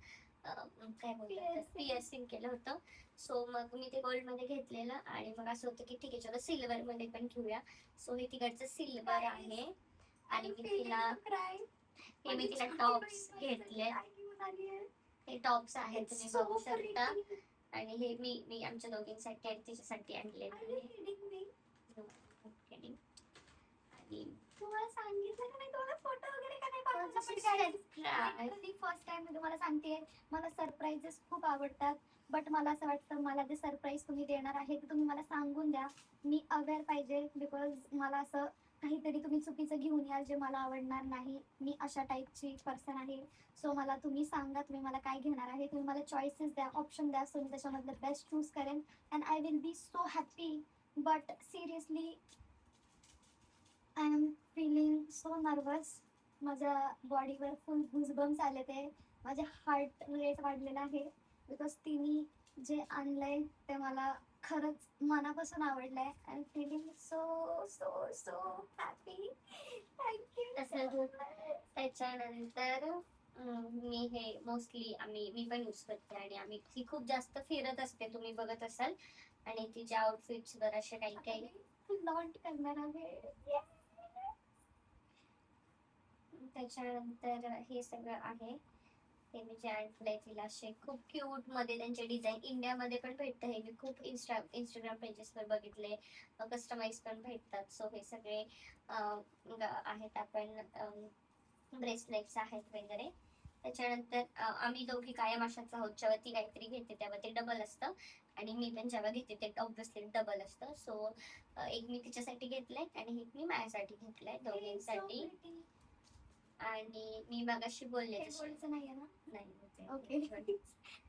काय बोलतात, Piercing. पिअर्सिंग केलं होतं. सो मग मी ते गोल्ड मध्ये घेतलेलं आणि मग असं होतं की ठीक आहे चलो सिल्वर मध्ये पण घेऊया. सो हे तिकडचं सिल्वर आहे आणि I'm मी feeling तिला to cry. हे मी तिला माझी टॉप्स छोटी बहीण घेतले. काय घेऊन आली आहे. हे टॉप्स आहेत, It's तुम्ही so बघू शकता. pretty. आणि हे मी आमच्या दोघींसाठी आणि तिच्यासाठी आणले. Are you kidding me? First time मी तुम्हाला सांगते, मला सरप्राईजेस खूप आवडतात. बट मला असं वाटतं मला जे सरप्राईज तुम्ही देणार आहे ते तुम्ही मला सांगून द्या. मी अवेअर पाहिजे, बिकॉज मला असं काहीतरी तुम्ही चुकीचं घेऊन याल जे मला आवडणार नाही. मी अशा टाईपची पर्सन आहे. सो मला तुम्ही सांगा तुम्ही मला काय घेणार आहे. तुम्ही मला चॉईसेस द्या, ऑप्शन द्या. सो मी त्याच्यामधलं बेस्ट चूज करेन and I will be so happy. But seriously I am feeling so nervous. माझ्या बॉडीवर फुल गुजबम्स आले. ते माझे हार्ट रेट वाढलेला आहे, बिकॉज तिने जे आणलंय ते मला खरंच मनापासून आवडलंय. I am feeling so so so happy. Thank you. त्याच्यानंतर मी हे मोस्टली मी पण यूज करते आणि आम्ही ती खूप जास्त फिरत असते, तुम्ही बघत असाल. आणि तिचे आउटफिट्स वर असे काही काही लॉन्च करणार आहे. त्याच्यानंतर हे सगळं आहे. हे मी जे आणलंय तिला असे खूप क्यूट मध्ये त्यांचे डिझाईन इंडियामध्ये पण भेटतं. हे मी खूप इंस्टाग्राम पेजेसवर बघितले, कस्टमाइज पण भेटतात. सो हे सगळे आहेत. आपण ब्रेसलेट्स आहेत वगैरे. त्याच्यानंतर आम्ही दोघी कायम अशाच आहोत, जेव्हा ती काहीतरी घेते तेव्हा ते डबल असतं आणि मी पण जेव्हा घेते ते ऑब्व्हियसली डबल असतं. सो एक मी तिच्यासाठी घेतलंय आणि एक मी माझ्यासाठी घेतलंय, दोघींसाठी. आणि मी मगाशी बोलले नाहीये ना? नाही ओके.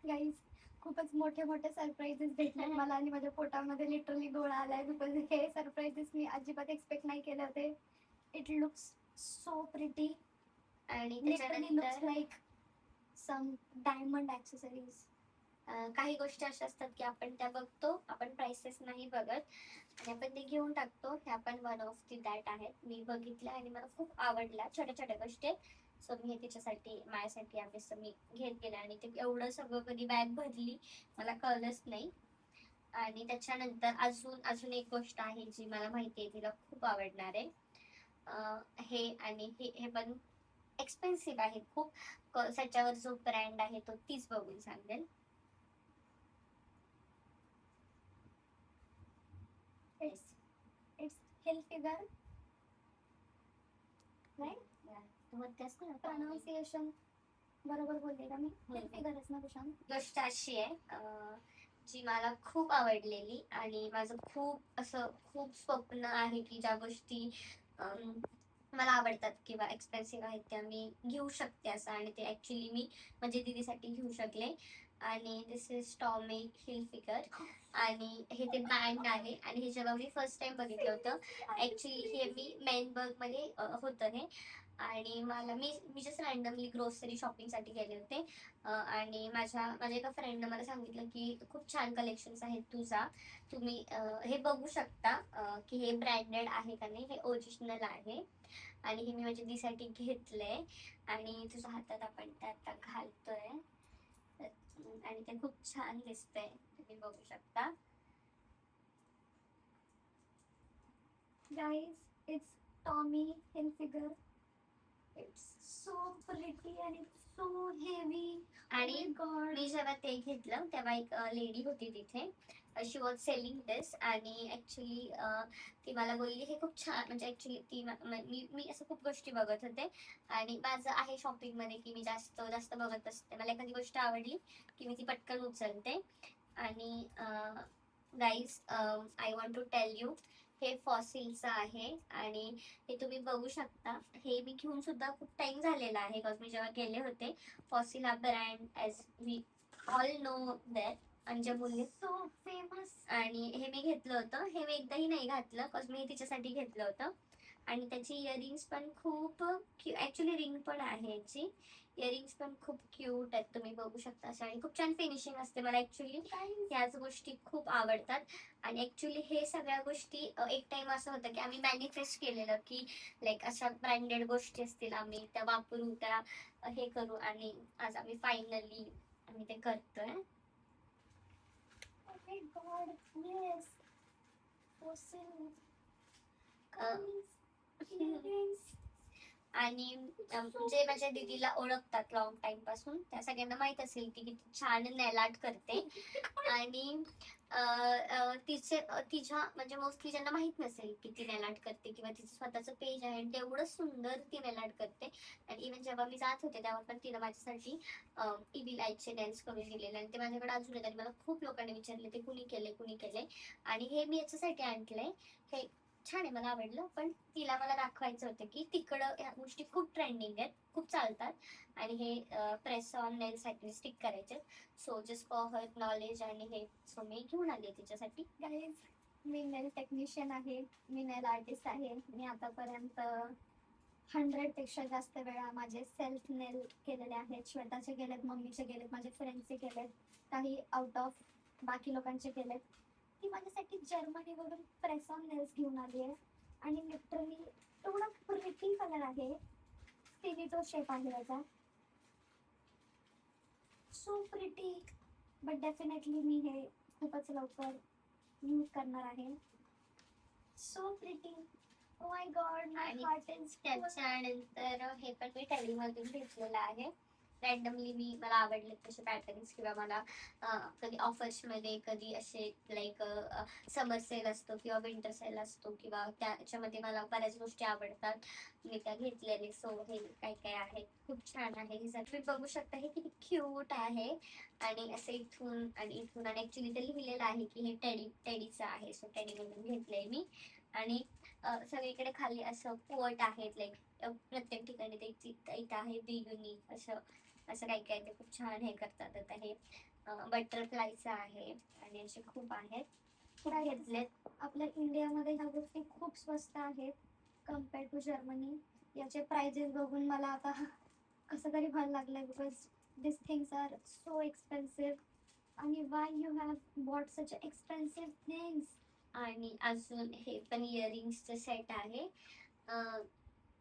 गाईज, खूपच मोठे मोठे सरप्राईजेस भेटले मला आणि माझ्या पोटामध्ये लिटरली गोळा आलाय, बिकॉज हे सरप्राईजेस मी अजिबात एक्सपेक्ट नाही केले होते. इट लुक्स सो प्रिटी आणि लिटरली लुक्स त्याच्यानंतर लाईक सम डायमंड ॲक्सेसरीज. काही गोष्टी अशा असतात की आपण त्या बघतो, आपण प्राइसेस नाही बघत आणि आपण ते घेऊन टाकतो. ह्या पण वन ऑफ दी दॅट आहेत. मी बघितल्या आणि मला खूप आवडल्या, छोट्या छोट्या गोष्टी आहेत. सो मी हे तिच्यासाठी माझ्यासाठी आम्ही मी घेत गेले आणि ते एवढं सगळं कधी बॅग भरली मला कळलंच नाही. आणि त्याच्यानंतर अजून एक गोष्ट आहे जी मला माहिती आहे तिला खूप आवडणार आहे. हे आणि हे पण एक्सपेन्सिव्ह आहे खूप. त्याच्यावर जो ब्रँड आहे तो तीच बघून सांगेल. It's Hilfiger, right? Pronunciation बरोबर बोलले का मी? Hilfigerच ना कुशाल? गोष्ट अशी आहे जी मला खूप आवडलेली आणि माझं खूप स्वप्न आहे की ज्या गोष्टी मला आवडतात किंवा एक्सपेन्सिव्ह आहेत त्या मी घेऊ शकते असं, आणि ते ऍक्च्युली मी म्हणजे दीदीसाठी घेऊ शकले. आणि दिस इज टॉमी हिलफिगर आणि हे ते ब्रँड आहे. आणि हे जेव्हा मी फर्स्ट टाइम बघितलं होतं ऍक्च्युली हे मी मेनबर्ग मध्ये होतं हे. आणि मी जस्ट रँडमली ग्रोसरी शॉपिंगसाठी गेले होते आणि माझ्या एका फ्रेंडनं मला सांगितलं की खूप छान कलेक्शन्स आहेत, तुम्ही हे बघू शकता की हे ब्रँडेड आहे का नाही. हे ओरिजिनल आहे आणि हे मी माझ्या दीदीसाठी घेतलंय आणि तुझ्या हातात आपण ते आता घालतोय आणि ते खूप छान दिसतंय, तुम्ही बघू शकता. Guys, it's Tommy Hilfiger. It's so pretty and it's so heavy. आणि Oh my God. मी जेव्हा ते घेतलं तेव्हा एक लेडी होती तिथे, शी वॉज सेलिंग दिस. आणि ऍक्च्युली ती मला बोलली हे खूप छान, म्हणजे ऍक्च्युली ती मी असं खूप गोष्टी बघत होते आणि माझं आहे शॉपिंग मध्ये की मी जास्त बघत असते. मला एखादी गोष्ट आवडली की मी ती पटकन उचलते. आणि guys, I want to tell you, हे फॉसिलचं आहे आणि हे तुम्ही बघू शकता. हे मी घेऊन सुद्धा खूप टाइम झालेला आहे, बिकॉज मी जेव्हा गेले होते. फॉसिल हा brand as we all know that, Anju बोलली So famous. आणि हे मी घेतलं होतं. हे मी एकदाही नाही घातलं, बिकॉज मी तिच्यासाठी घेतलं होतं. आणि त्याची इयरिंग्स पण खूप ऍक्च्युली रिंग पण आहे याची. इयरिंग्स पण खूप क्यूट आहेत, तुम्ही बघू शकता अशा, आणि खूप छान फिनिशिंग असते. मला ऍक्च्युली ह्याच गोष्टी खूप आवडतात. आणि ऍक्च्युली हे सगळ्या गोष्टी एक टाइम असं होतं की आम्ही मॅनिफेस्ट केलेलं की लाईक अशा ब्रँडेड गोष्टी असतील आम्ही त्या वापरू, त्या हे करू, आणि आज आम्ही फायनली ते करतोय. Oh my God, yes. Fossil. Uh, Earrings. आणि जे माझ्या दीदीला ओळखतात लॉंग टाइम पासून त्या सगळ्यांना माहित असेल ती किती छान नेल आर्ट करते. आणि तिच्या म्हणजे मोस्टली ज्यांना माहित नसेल की ती नेल आर्ट करते किंवा तिचं स्वतःचं पेज आहे तेवढं सुंदर ती नेल आर्ट करते. आणि इव्हन जेव्हा मी जात होते तेव्हा पण तिनं माझ्यासाठी इव्हिल आयचे नेल्स करून दिलेले आणि ते माझ्याकडे अजून आहेत आणि मला खूप लोकांनी विचारले ते कुणी केले. आणि हे मी याच्यासाठी आणलंय. हे छान आहे, मला आवडलं. पण तिला मला दाखवायचं होतं की तिकडं ह्या गोष्टी खूप ट्रेंडिंग आहेत, खूप चालतात. आणि हे प्रेस ऑन नेल साठी स्टिक करायचे. So just for her knowledge आणि हे सो मी घेऊन आले तिच्यासाठी. गाईज, मी नेल टेक्निशियन आहे, मी नेल आर्टिस्ट आहे. मी आतापर्यंत 100 पेक्षा जास्त वेळा माझे सेल्फ नेल केलेले आहेत. श्वेताचे केलेत, मम्मीचे केलेत, माझ्या फ्रेंड्सचे केलेत, काही आउट ऑफ बाकी लोकांचे केलेत. ती माझ्यासाठी जर्मनीवरून प्रेस ऑन नेल्स घेऊन आली आहे आणि लिटरली एवढा प्रिटी कलर आहे. तिने तो शेप आहे त्याचा, सो प्रिटी. बट डेफिनेटली मी हे खूपच लवकर यूज करणार आहे. So pretty. Oh my god, my आणि हार्ट इज त्याच्यानंतर हे पण मी टेलीमधून घेतलेलं आहे. रॅन्डमली मला आवडले तसे पॅटर्न्स किंवा मला कधी ऑफर्स मध्ये कधी असे लाईक समर सेल असतो किंवा विंटर सेल असतो किंवा त्याच्यामध्ये मला बऱ्याच गोष्टी आवडतात, मी त्या घेतलेले. सो हे काय काय आहे, खूप छान आहे. हे तुम्ही बघू शकता, हे किती क्यूट आहे. आणि असे इथून आणि ऍक्च्युली ते लिहिलेलं आहे की हे टेडीचं आहे. सो टेडी मधून घेतलंय मी. आणि सगळीकडे खाली असं कोट आहेत, लाईक प्रत्येक ठिकाणी ते इथं आहे बी युनिक असं असं काही काही ते खूप छान हे करतात. आता हे बटरफ्लायचं आहे आणि असे खूप आहेत, खूप घेतलेत. आपल्या इंडियामध्ये ह्या गोष्टी खूप स्वस्त आहेत कम्पेअर टू जर्मनी. याचे प्राइजेस बघून मला आता कसं तरी व्हायला लागलंय, because this things are so expensive. आणि why you have bought such expensive things. आणि अजून हे पण इयरिंग्सचं सेट आहे.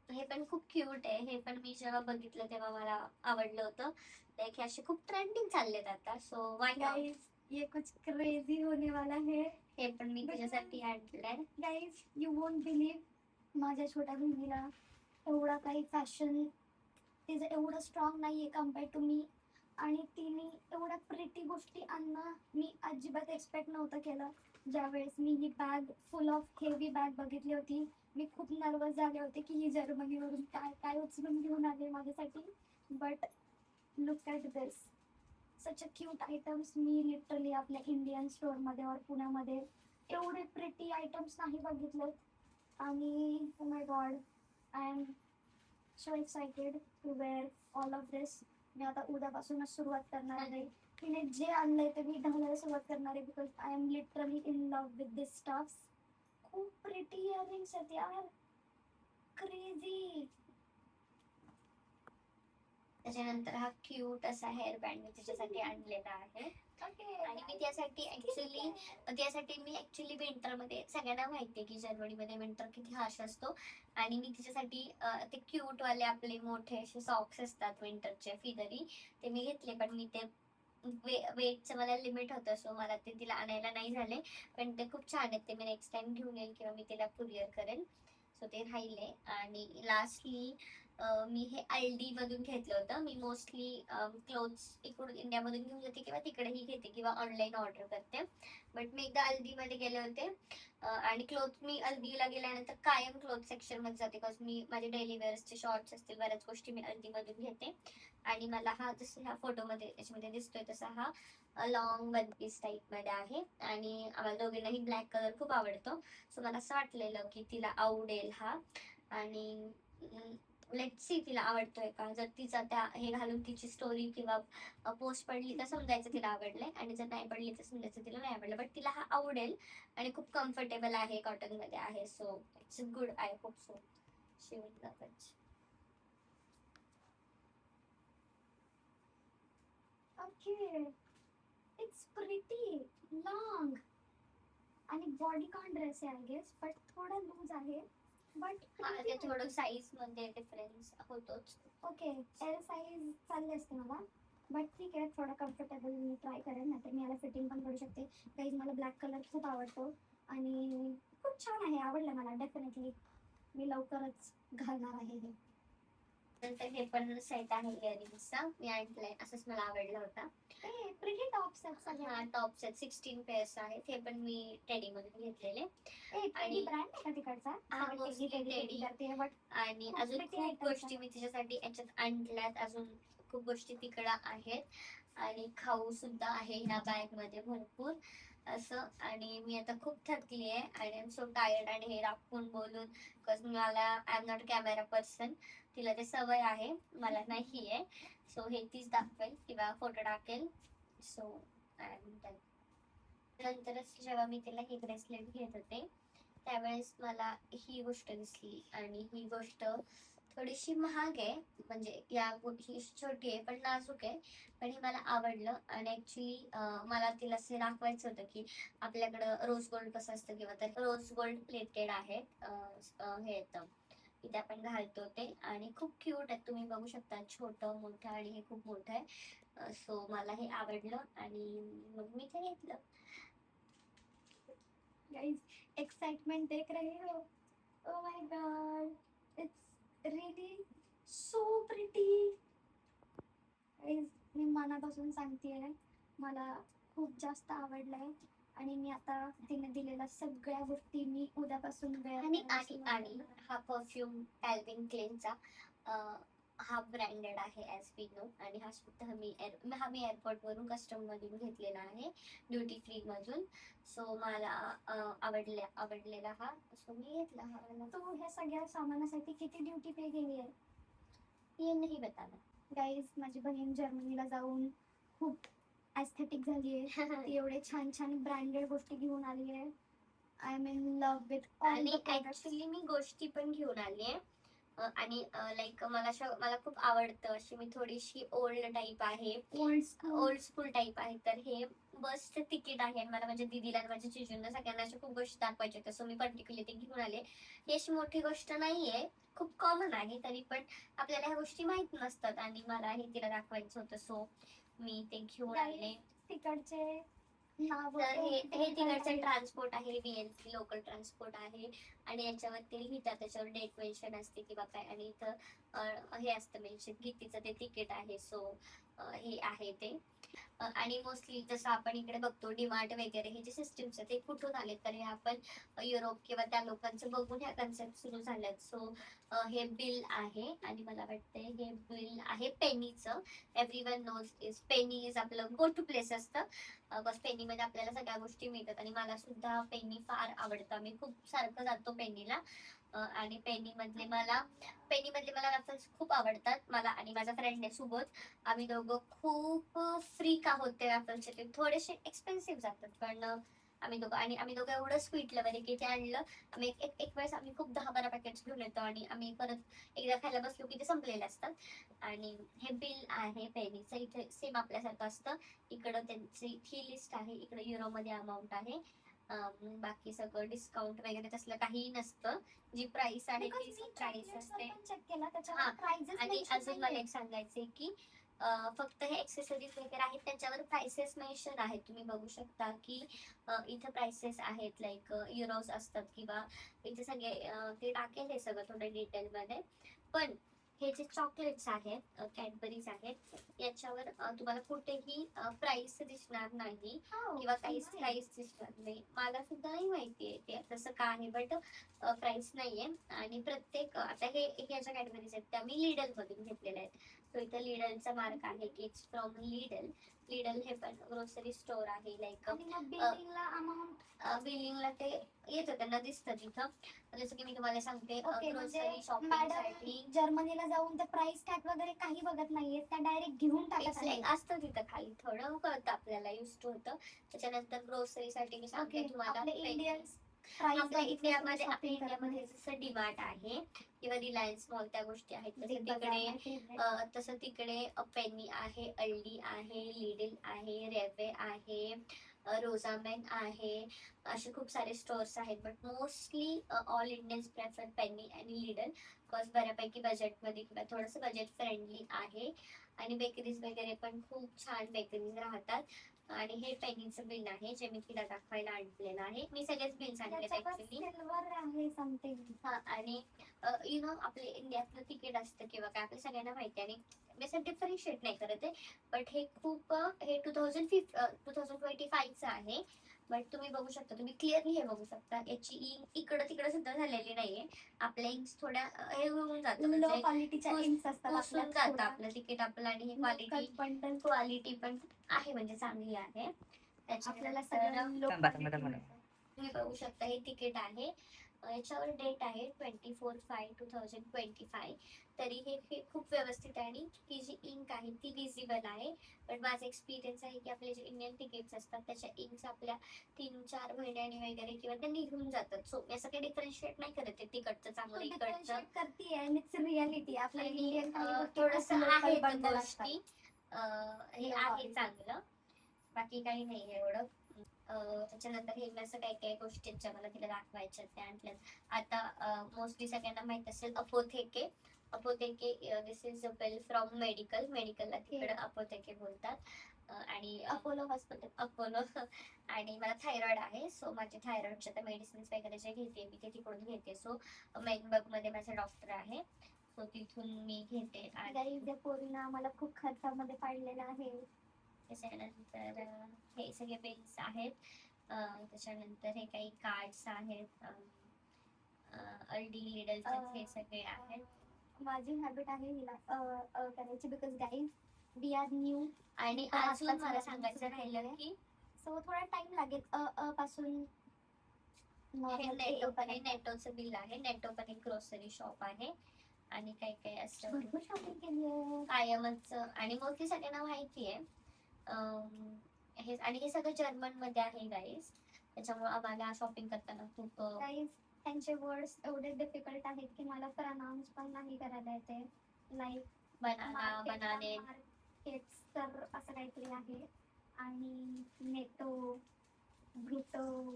हे पण खूप क्यूट आहे. हे पण मी जेव्हा बघितलं तेव्हा मला आवडलं होतं. लाईक हे असे खूप ट्रेंडिंग चाललेत आता. So why not. गाइस, ये कुछ क्रेजी होने वाला है. हे पण मी तिच्यासाठी आणलंय. गाइस, यू वोंट बिलीव्ह, माझ्या छोट्या बहिणीला एवढा काही फॅशन, तिचं एवढं स्ट्रॉंग नाहीये कम्पेअर टू मी. आणि तिने एवढ्या प्रिटी गोष्टी आणणं मी अजिबात एक्सपेक्ट नव्हतं केलं. ज्यावेळेस मी ही bag, full of heavy bag बघितली होती, मी खूप नर्वस झाले होते की ही जर्मनीवरून काय काय उचलून घेऊन आले माझ्यासाठी. But look at this, such a cute items. मी लिटरली आपल्या इंडियन स्टोअरमध्ये और पुण्यामध्ये एवढे प्रिटी आयटम्स नाही बघितलेत. आणि oh my god, I am so excited to wear all of this. मी आता उद्यापासूनच सुरुवात करणार आहे. तिने जे आणलंय ते मी घालायला सुरुवात करणार आहे, because I am literally in love with this stuffs. खूप प्रिटी इयरिंग्स आहेत यार, क्रेझी. त्याच्यानंतर हा क्यूट असा हेअर बँड मी तिच्यासाठी आणलेला आहे. आणि मी त्यासाठी मी ऍक्च्युली विंटरमध्ये, सगळ्यांना माहितीये की जर्मनीमध्ये विंटर किती हार्श असतो. आणि मी तिच्यासाठी ते क्यूट वाले आपले मोठे असे सॉक्स असतात विंटरचे फिदरी, ते मी घेतले. पण मी ते वेटचं मला लिमिट होतं, सो मला ते तिला आणायला नाही झाले. पण ते खूप छान आहेत, ते मी नेक्स्ट टाइम घेऊन येईल किंवा मी तिला कुरिअर करेल. सो ते राहिले. आणि लास्टली मी हे अल्डी मधून घेतलं होतं. मी मोस्टली क्लोथ्स इकडून इंडियामधून घेऊन जाते किंवा तिकडेही घेते किंवा ऑनलाईन ऑर्डर करते. बट मी एकदा अल्दीमध्ये गेले होते. आणि क्लोथ मी अल्दीला गेल्यानंतर कायम क्लोथ सेक्शन मध्ये जाते, बिकॉज मी माझे डेली वेअर्सचे शॉर्ट्स असतील, बऱ्याच गोष्टी मी अल्दीमधून घेते. आणि मला हा जसं ह्या फोटोमध्ये याच्यामध्ये दिसतोय तसा हा लॉंग वन पीस टाईप मध्ये आहे. आणि आम्हाला दोघींनाही ब्लॅक कलर खूप आवडतो. सो मला असं वाटलेलं की तिला आवडेल हा. आणि लेट्स सी तिला आवडतोय का. जर तिचा त्या हे घालून तिची स्टोरी किंवा पोस्ट पडली तर समजायचं तिला आवडलंय, आणि जर नाही पडली तर समजायचं तिला नाही आवडलं. बट तिला हा आवडेल आणि खूप कम्फर्टेबल आहे, कॉटन मध्ये आहे. So it's good, I hope so she will love it. Okay, it's pretty long आणि बॉडीकॉन ड्रेस आहे आय गेस, बट थोडा लूज आहे. बट ते थोडं साईज मध्ये डिफरन्स होतोच. ओके, एल साईज चालली असते मला, बट ठीक आहे, थोडा कम्फर्टेबल मी ट्राय करेन. नाहीतर मी याला फिटिंग पण करू शकते. काही मला ब्लॅक कलर खूप आवडतो आणि खूप छान आहे, आवडलं मला डेफिनेटली. मी लवकरच घालणार आहे हे. नंतर हे पण सेट आहे इयरिंग्सचा, मी आणलंय, असंच मला आवडला होता. ए प्रिटी टॉप्स आहेत हा सगळे. टॉप्स आहेत, 16 पेअर्स आहेत, हे पण मी टेडी मधून घेतलेले. ए टेडी आणि ब्रँड आहे का तिकडचा? हा, सगळे mostly टेडी टेडी. करते बट आणि खूप अजून pretty खूप items गोष्टी आहेत. मी तिच्यासाठी याच्यात आणल्यात, अजून खूप गोष्टी तिकडं आहेत. आणि खाऊ सुद्धा आहे ह्या बॅग मध्ये भरपूर असं. आणि मी आता खूप थकली आहे आणि आय एम सो टायर्ड, आणि हे राखून बोलून, बिकॉज मला I am not camera person, तिला ते सवय आहे, मला नाही आहे. सो हे तीच दाखवेल किंवा फोटो टाकेल. So I am done. नंतरच जेव्हा मी तिला हे ब्रेसलेट घेत होते त्यावेळेस मला ही गोष्ट दिसली, आणि ही गोष्ट थोडीशी महाग आहे, म्हणजे ही छोटी आहे पण नाजूक आहे, पण हे मला आवडलं. आणि ऍक्च्युली मला तिला असं दाखवायचं होतं की आपल्याकडं रोज गोल्ड कसं असतं, किंवा तर रोज गोल्ड प्लेटेड आहे. हे येतं इथे आपण घालतो ते, आणि खूप क्यूट आहे, तुम्ही बघू शकता, छोटं मोठं, आणि हे खूप मोठं आहे. सो मला हे आवडलं आणि मग मी ते घेतलं. गाइस एक्साइटमेंट देख रहे हो? Oh my god, it's really so pretty. Guys मी मनापासून सांगतेय, मला खूप जास्त आवडलंय. आणि मी आता तिने दिलेल्या सगळ्या गोष्टी मी उद्यापासून wear आणि करायला आणि सुरुवात आणि करणार आहे. हा परफ्यूम कॅल्विन क्लेनचा, हा ब्रँडेड आहे ॲज वी नो. आणि हा सुद्धा मी एअरपोर्ट वरून कस्टम मधून घेतलेला आहे, ड्युटी फ्री मधून. सो मला आवडलेला हा, सो मी घेतला हा वाला. तू ह्या सगळ्या सामानासाठी किती ड्युटी पे केली आहे? ये नाही बताना. गाईज माझी बहीण जर्मनीला जाऊन खूप ॲस्थेटिक झाली आहे. ती एवढे छान छान ब्रँडेड गोष्टी घेऊन आली आहे. I am in love with all आणि द प्रोडक्ट्स. ऍक्च्युली मी गोष्टी पण घेऊन आली आहे. आणि लाईक मला खूप आवडतं, अशी मी थोडीशी ओल्ड टाईप आहे, ओल्ड स्कूल टाईप आहे. तर हे बसचं तिकीट आहे, आणि मला माझ्या दीदीला आणि माझ्या जिजूंना सगळ्यांना अशा खूप गोष्टी दाखवायच्या होत्या. सो मी पर्टिक्युलरली ते घेऊन आले. ही अशी मोठी गोष्ट नाहीये, खूप कॉमन आहे, तरी पण आपल्याला ह्या गोष्टी माहित नसतात, आणि मला हे तिला दाखवायचं होतं. सो मी ते घेऊन आले. तिकडचे नाव तर हे तिकडचं ट्रान्सपोर्ट आहे, VNC लोकल ट्रान्सपोर्ट आहे. आणि याच्यावरती लिहितात, त्याच्यावर डेट मेन्शन असते किंवा काय, आणि इथं हे असतं मेन्शन की तिचं ते तिकीट आहे. सो हे आहे ते. आणि मोस्टली जसं आपण इकडे बघतो डिमार्ट वगैरे, हे जे सिस्टम्स आहेत ते कुठून आले, तर हे आपण युरोप किंवा त्या लोकांचं बघून ह्या कन्सेप्ट सुरू झाल्यात. सो हे बिल आहे, आणि मला वाटतंय हे बिल आहे पेनीचं. एव्हरीवन नोज पेनी इज आपलं गो टू प्लेस असतं. बस पेनीमध्ये आपल्याला सगळ्या गोष्टी मिळतात, आणि मला सुद्धा पेनी फार आवडतं, मी खूप सारखं जातो पेनीला. आणि पेनीमधले मला रफल्स खूप आवडतात. मला आणि माझा फ्रेंड आहे सुबोध, आम्ही दोघं खूप फ्रीक आहोत ते रॅफलचे. ते थोडेसे एक्सपेन्सिव्ह जातात, पण आम्ही दोघं एवढं स्वीट लवर आहे की ते आणलं आम्ही एक वेळेस आम्ही खूप 10-12 पॅकेट्स घेऊन येतो, आणि आम्ही परत एकदा खायला बसलो की ते संपलेले असतात. आणि हे बिल आहे पेनीचं, इथे सेम आपल्यासारखं असतं. इकडं त्यांची ही लिस्ट आहे, इकडे युरोमध्ये अमाऊंट आहे. बाकी सगळं डिस्काउंट वगैरे तसलं काहीही नसतं, जी प्राइस आहे तीच प्राइस असते. चेक केला हा, त्याच्यावर प्राइजेस आणि अजून मला एक सांगायचंय की फक्त हे एक्सेसरीज वगैरे आहेत त्याच्यावर प्राइसेस मेन्शन आहेत, तुम्ही बघू शकता की इथं प्राइसेस आहेत, लाईक युरोज असतात, किंवा इथे सगळे ते टाकेल हे सगळं थोडं डिटेल मध्ये. पण हे जे चॉकलेट्स आहेत, कॅडबरीज आहेत, याच्यावर तुम्हाला कुठेही प्राइस दिसणार नाही किंवा काहीच प्राइस दिसणार नाही. मला सुद्धा नाही माहितीये ते तसं का आहे, बट प्राइस नाहीये. आणि प्रत्येक आता हे ह्याच्या कॅटेगरीज आहेत त्या मी लिडल मधून घेतलेल्या आहेत. तो इथं लिडलचा मार्क आहे की इट्स फ्रॉम लिडल हे पण ग्रोसरी स्टोअर आहे. लाईक बिलिंगला अमाउंट बिलिंगला ते येतं, त्यांना दिसतं तिथं. जसं की मी तुम्हाला सांगते, ओके, म्हणजे ग्रोसरी शॉपिंग मॅडम साठी जर्मनीला जाऊन ते प्राइस टॅग वगैरे काही बघत नाहीये, त्या डायरेक्ट घेऊन टाकत इट्स लाईक आहेत. असतं तिथं खाली, थोडं कळतं आपल्याला, युज टू होतं. त्याच्यानंतर ग्रोसरी साठी मी सांगते ओके, तुम्हाला, आपले इंडियन आपल्या इंडियामध्ये जसं डीमार्ट आहे किंवा रिलायन्स मॉल त्या गोष्टी आहेत, तसं तिकडे पेनी आहे, अल्डी आहे, लिडिल आहे, रेवे आहे, रोजामेन आहे, असे खूप सारे स्टोअर्स आहेत. But mostly all Indians prefer penny आणि लिडल, बिकॉज बऱ्यापैकी बजेटमध्ये किंवा थोडंसं बजेट फ्रेंडली आहे. आणि बेकरीज वगैरे पण खूप छान बेकरीज राहतात. आणि हे पेनीचं बिल आहे जे मी तिला दाखवायला आणलेलं आहे. मी सगळेच बिल्स आणलेत ऍक्च्युली. सिल्वर आहे समथिंग. हा, आणि आपले इंडियातलं तिकीट असतं किंवा काय आपल्या सगळ्यांना माहिती आहे. आणि मी असं डिफरन्शिएट नाही करत आहे, बट हे खूप हे 2025चं आहे. बट तुम्ही बघू शकता, तुम्ही क्लिअरली हे बघू शकता, याची इंक इकडं तिकडं सुद्धा झालेली नाहीये. आपल्या इंक्स थोड्या हे होऊन जातं, लो म्हणजे क्वालिटीच्या इंक्स असतात पुसून जातं आपलं तिकीट आपलं. आणि हे बंडल क्वालिटी पण आहे, म्हणजे चांगली आहे. आपल्याला त्याच्यानंतर सगळं लो तुम्ही बघू शकता हे तिकीट आहे. याच्यावर डेट आहे 24/5/2025. तरी हे खूप व्यवस्थित आहे आणि ही जी इंक आहे ती विजिबल आहे. पण माझा एक्सपिरियन्स आहे की आपले जे इंडियन तिकीट्स असतात त्याच्या इंक्स आपल्या 3-4 महिन्यांनी वगैरे किंवा ते निघून जातात. सो मी असं काही डिफरन्शिएट नाही करत आहे तिकडचं चांगलं इकडचं. करते आणि इट्स रियालिटी आपल्या आणि इंडियन थोडंसं आहे त्या बंडल असतात. गोष्टी. हे आहे चांगलं, बाकी काही नाही एवढं. त्याच्यानंतर हे असं काही काही गोष्टी ज्या मला तिला दाखवायच्या त्या आणल्यात. आता मोस्टली सगळ्यांना माहित असेल अपोथेके. दिस इज अ बेल फ्रॉम मेडिकलला तिकडे अपोथेके बोलतात. आणि अपोलो हॉस्पिटल. अपोलो. आणि मला थायरॉइड आहे, सो माझे थायरॉइडचे तर मेडिसिन्स वगैरे जे घेते मी ते तिकडून घेते. सो मेनबग मध्ये माझा डॉक्टर आहे, सो तिथून मी घेते. आणि त्या पोरीनं आम्हाला खूप खर्चामध्ये पाडलेलं आहे. त्याच्यानंतर हे सगळे बिल्स आहेत. त्याच्यानंतर हे काही कार्ड्स आहेत. अर्डी लिडलचे हे सगळे आहेत. माझी हॅबिट आहे हिला करायची, because guys we are new. आणि अजून मला सांगायचं राहिलं की सो थोडा टाइम लागेल पासून. हे नेटोचं बिल आहे. नेटो पण एक ग्रोसरी शॉप आहे. आणि काही काही असं भरपूर शॉपिंग केली आहे कायमच. आणि मोस्टली सगळ्यांना माहिती आहे. आणि हे सगळं जर्मन मध्ये आहे गाईज, त्याच्यामुळे आम्हाला शॉपिंग करताना खूप गाईज त्यांचे वर्ड्स एवढे डिफिकल्ट आहेत की मला प्रनाउन्स पण नाही करायला येते. लाईक बनाने मार्केट्स तर असं काहीतरी आहे. आणि नेटो, ब्रुटो,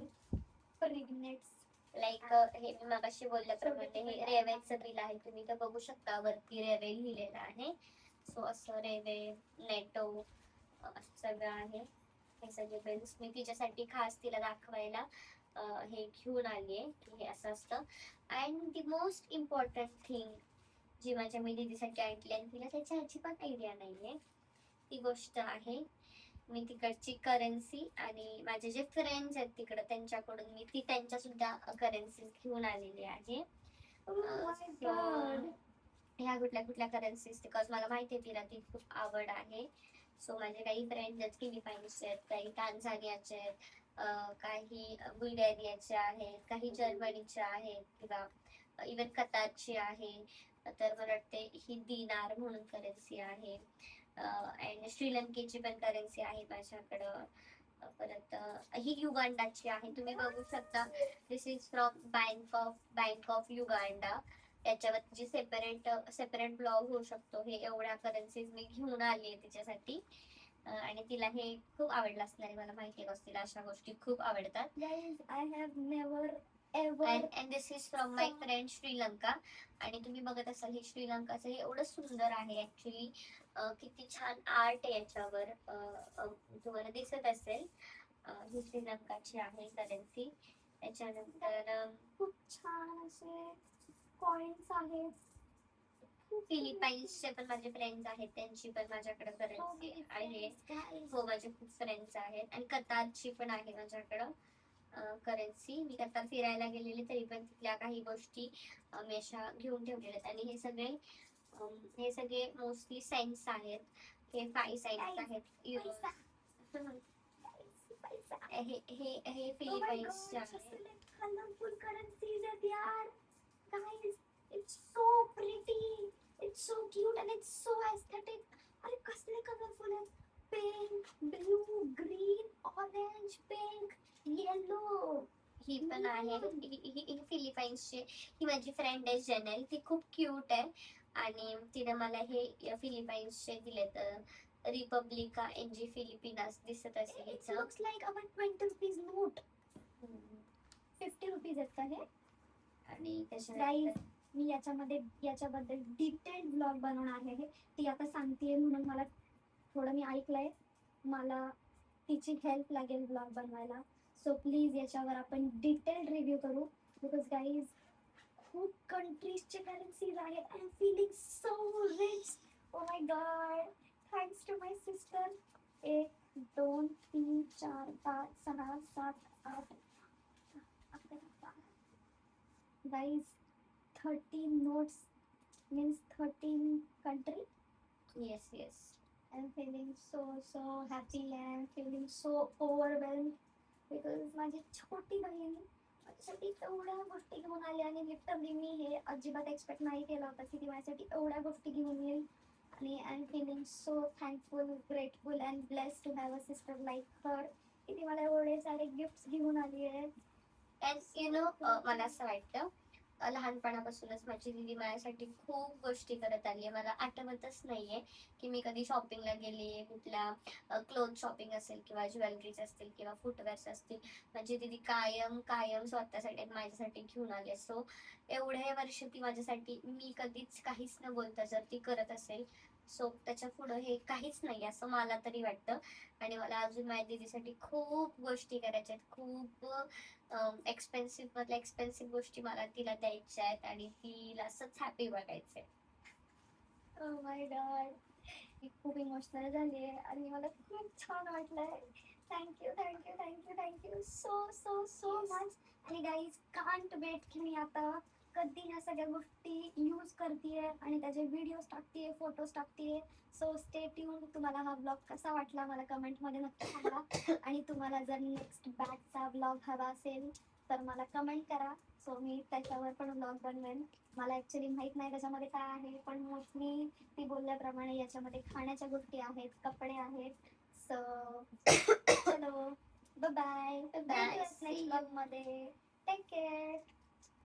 प्रिग्नेट्स. लाईक हे मी मगाशी बोलल्याप्रमाणे हे रेवेचं बिल आहे. तुम्ही तर बघू शकता वरती रेवे लिहिलेलं आहे. सो असं रेवे, नेटो सगळं आहे. हे सगळे बिल्स मी तिच्यासाठी खास तिला दाखवायला हे घेऊन आली आहे की हे असं असतं. And the most important thing जी माझ्या मी दीदीसाठी आणली आणि तिला त्याची अजिबात आयडिया नाहीये, ती गोष्ट आहे मी तिकडची करन्सी. आणि माझे जे फ्रेंड्स आहेत तिकडं त्यांच्याकडून मी ती त्यांच्या सुद्धा करन्सी घेऊन आलेली आहे. ह्या कुठल्या कुठल्या करन्सीज, बिकॉज मला माहिती आहे तिला ती खूप आवड आहे. सो माझे काही फ्रेंड्स आहेत फिलिपाईन्सचे आहेत, काही टांझानियाचे आहेत, काही बुल्गेरियाचे आहेत, काही जर्मनीचे आहेत किंवा इवन कतारची आहे. तर मला वाटते ही दिनार म्हणून करन्सी आहे. आणि श्रीलंकेची पण करन्सी आहे माझ्याकडं. परत ही युगांडाची आहे. तुम्ही बघू शकता this is from Bank of Uganda. याच्यावरती सेपरेट ब्लॉग होऊ शकतो. हे एवढ्या करन्सीज मी घेऊन आली आहे तिच्यासाठी. आणि तिला हे खूप आवडलं असणार आहे, मला माहिती आहे तिला अशा गोष्टी खूप आवडतात. I have never ever. And this is from my friend Sri Lanka. आणि तुम्ही बघत असाल हे श्रीलंकाचं हे एवढं सुंदर आहे ऍक्च्युली. किती छान आर्ट आहे याच्यावर, तुम्हाला दिसत असेल. ही श्रीलंकाची आहे करन्सी. त्याच्यानंतर खूप छान असे कॉइन्स आहेत. फिलिपाईन्सचे पण माझे फ्रेंड्स आहेत, त्यांची पण माझ्याकडे करन्सी आहे. हो, माझे खूप फ्रेंड्स आहेत. आणि कतारची पण आहे माझ्याकडं करन्सी. मी कतार फिरायला गेलेले तरी पण तिथल्या काही गोष्टी मी अशा घेऊन ठेवलेल्या आहेत. आणि हे सगळे मोस्टली सेंट्स आहेत. हे 5 सेंट्स आहेत. हे फिलिपाईन्सचे आहेत. कलरफुल करन्सीज आहेत यार. Guys, it's so pretty, it's so cute and it's so aesthetic. अरे कसले कलरफुल आहेत. Pink, blue, green, orange, pink, yellow. ही पण आहे. ही फिलिपाईन्सची. ही माझी फ्रेंड आहे जेनेल, ती खूप क्यूट आहे. आणि तिने मला हे फिलिपाईन्सचे दिलेत. रिपब्लिका एनजी फिलिपिनास दिसत असेल. It looks like our 20 rupees note. 50 rupees आहेत का हे? आणि गाईज मी याच्याबद्दल डिटेल्ड ब्लॉग बनवणार आहे. ती आता सांगतेय म्हणून मला थोडं मी ऐकलंय. मला तिची हेल्प लागेल ब्लॉग बनवायला. सो प्लीज याच्यावर आपण डिटेल्ड रिव्ह्यू करू. बिकॉज गाईज खूप कंट्रीजचे करन्सीज आहेत. I am feeling so rich. Oh my god, thanks to my sister. 1 2 3 4 5 6 7 8 guys, 13 notes means 13 country. Yes yes. I'm feeling so happy and I'm feeling so overwhelmed because माझी छोटी बहीण माझ्यासाठी एवढ्या गोष्टी घेऊन आली आणि लिटरली मी हे अजिबात एक्सपेक्ट नाही केलं होतं की ती माझ्यासाठी एवढ्या गोष्टी घेऊन येईल. आणि I am feeling so thankful, grateful and blessed to have a sister like her, की ती मला एवढे सारे गिफ्ट्स घेऊन आली आहे. अँड यु नो मला असं वाटतं लहानपणापासूनच माझी दीदी माझ्यासाठी खूप गोष्टी करत आली आहे. मला आठवतच नाहीये की मी कधी शॉपिंगला गेली, कुठल्या क्लोथ शॉपिंग असेल किंवा ज्वेलरीज असतील किंवा फुटवेअर्स असतील, माझी दीदी कायम कायम स्वतःसाठी आणि माझ्यासाठी घेऊन आली. सो एवढे वर्ष ती माझ्यासाठी मी कधीच काहीच न बोलता जर ती करत असेल, सो त्याच्या पुढं हे काहीच नाही असं मला तरी वाटतं. आणि मला अजून माझ्या दीदीसाठी खूप गोष्टी करायच्या आहेत. खूप एक्सपेन्सिव्ह मधल्या एक्सपेन्सिव्ह गोष्टी मला तिला द्यायच्या आहेत आणि तिला असंच हॅपी बघायचंय. ओ माय गॉड, मी खूप इमोशनल झाली आहे आणि मला खूप छान वाटलंय. Thank you thank you thank you thank you so much. आणि गाईज, कांट वेट की मी आता कधी ह्या सगळ्या गोष्टी यूज करतेय आणि त्याचे व्हिडिओज टाकतेय, फोटोज टाकतेय. So stay tune. तुम्हाला हा ब्लॉग कसा वाटला मला कमेंटमध्ये नक्की सांगा. आणि तुम्हाला जर नेक्स्ट बॅगचा ब्लॉग हवा असेल तर मला कमेंट करा. सो मी त्याच्यावर पण ब्लॉग बनवेन. मला ॲक्च्युली माहीत नाही त्याच्यामध्ये काय आहे, पण मोस्टली ती बोलल्याप्रमाणे याच्यामध्ये खाण्याच्या गोष्टी आहेत, कपडे आहेत. सो चलो, bye bye. Bye. Next blog मध्ये. Take care.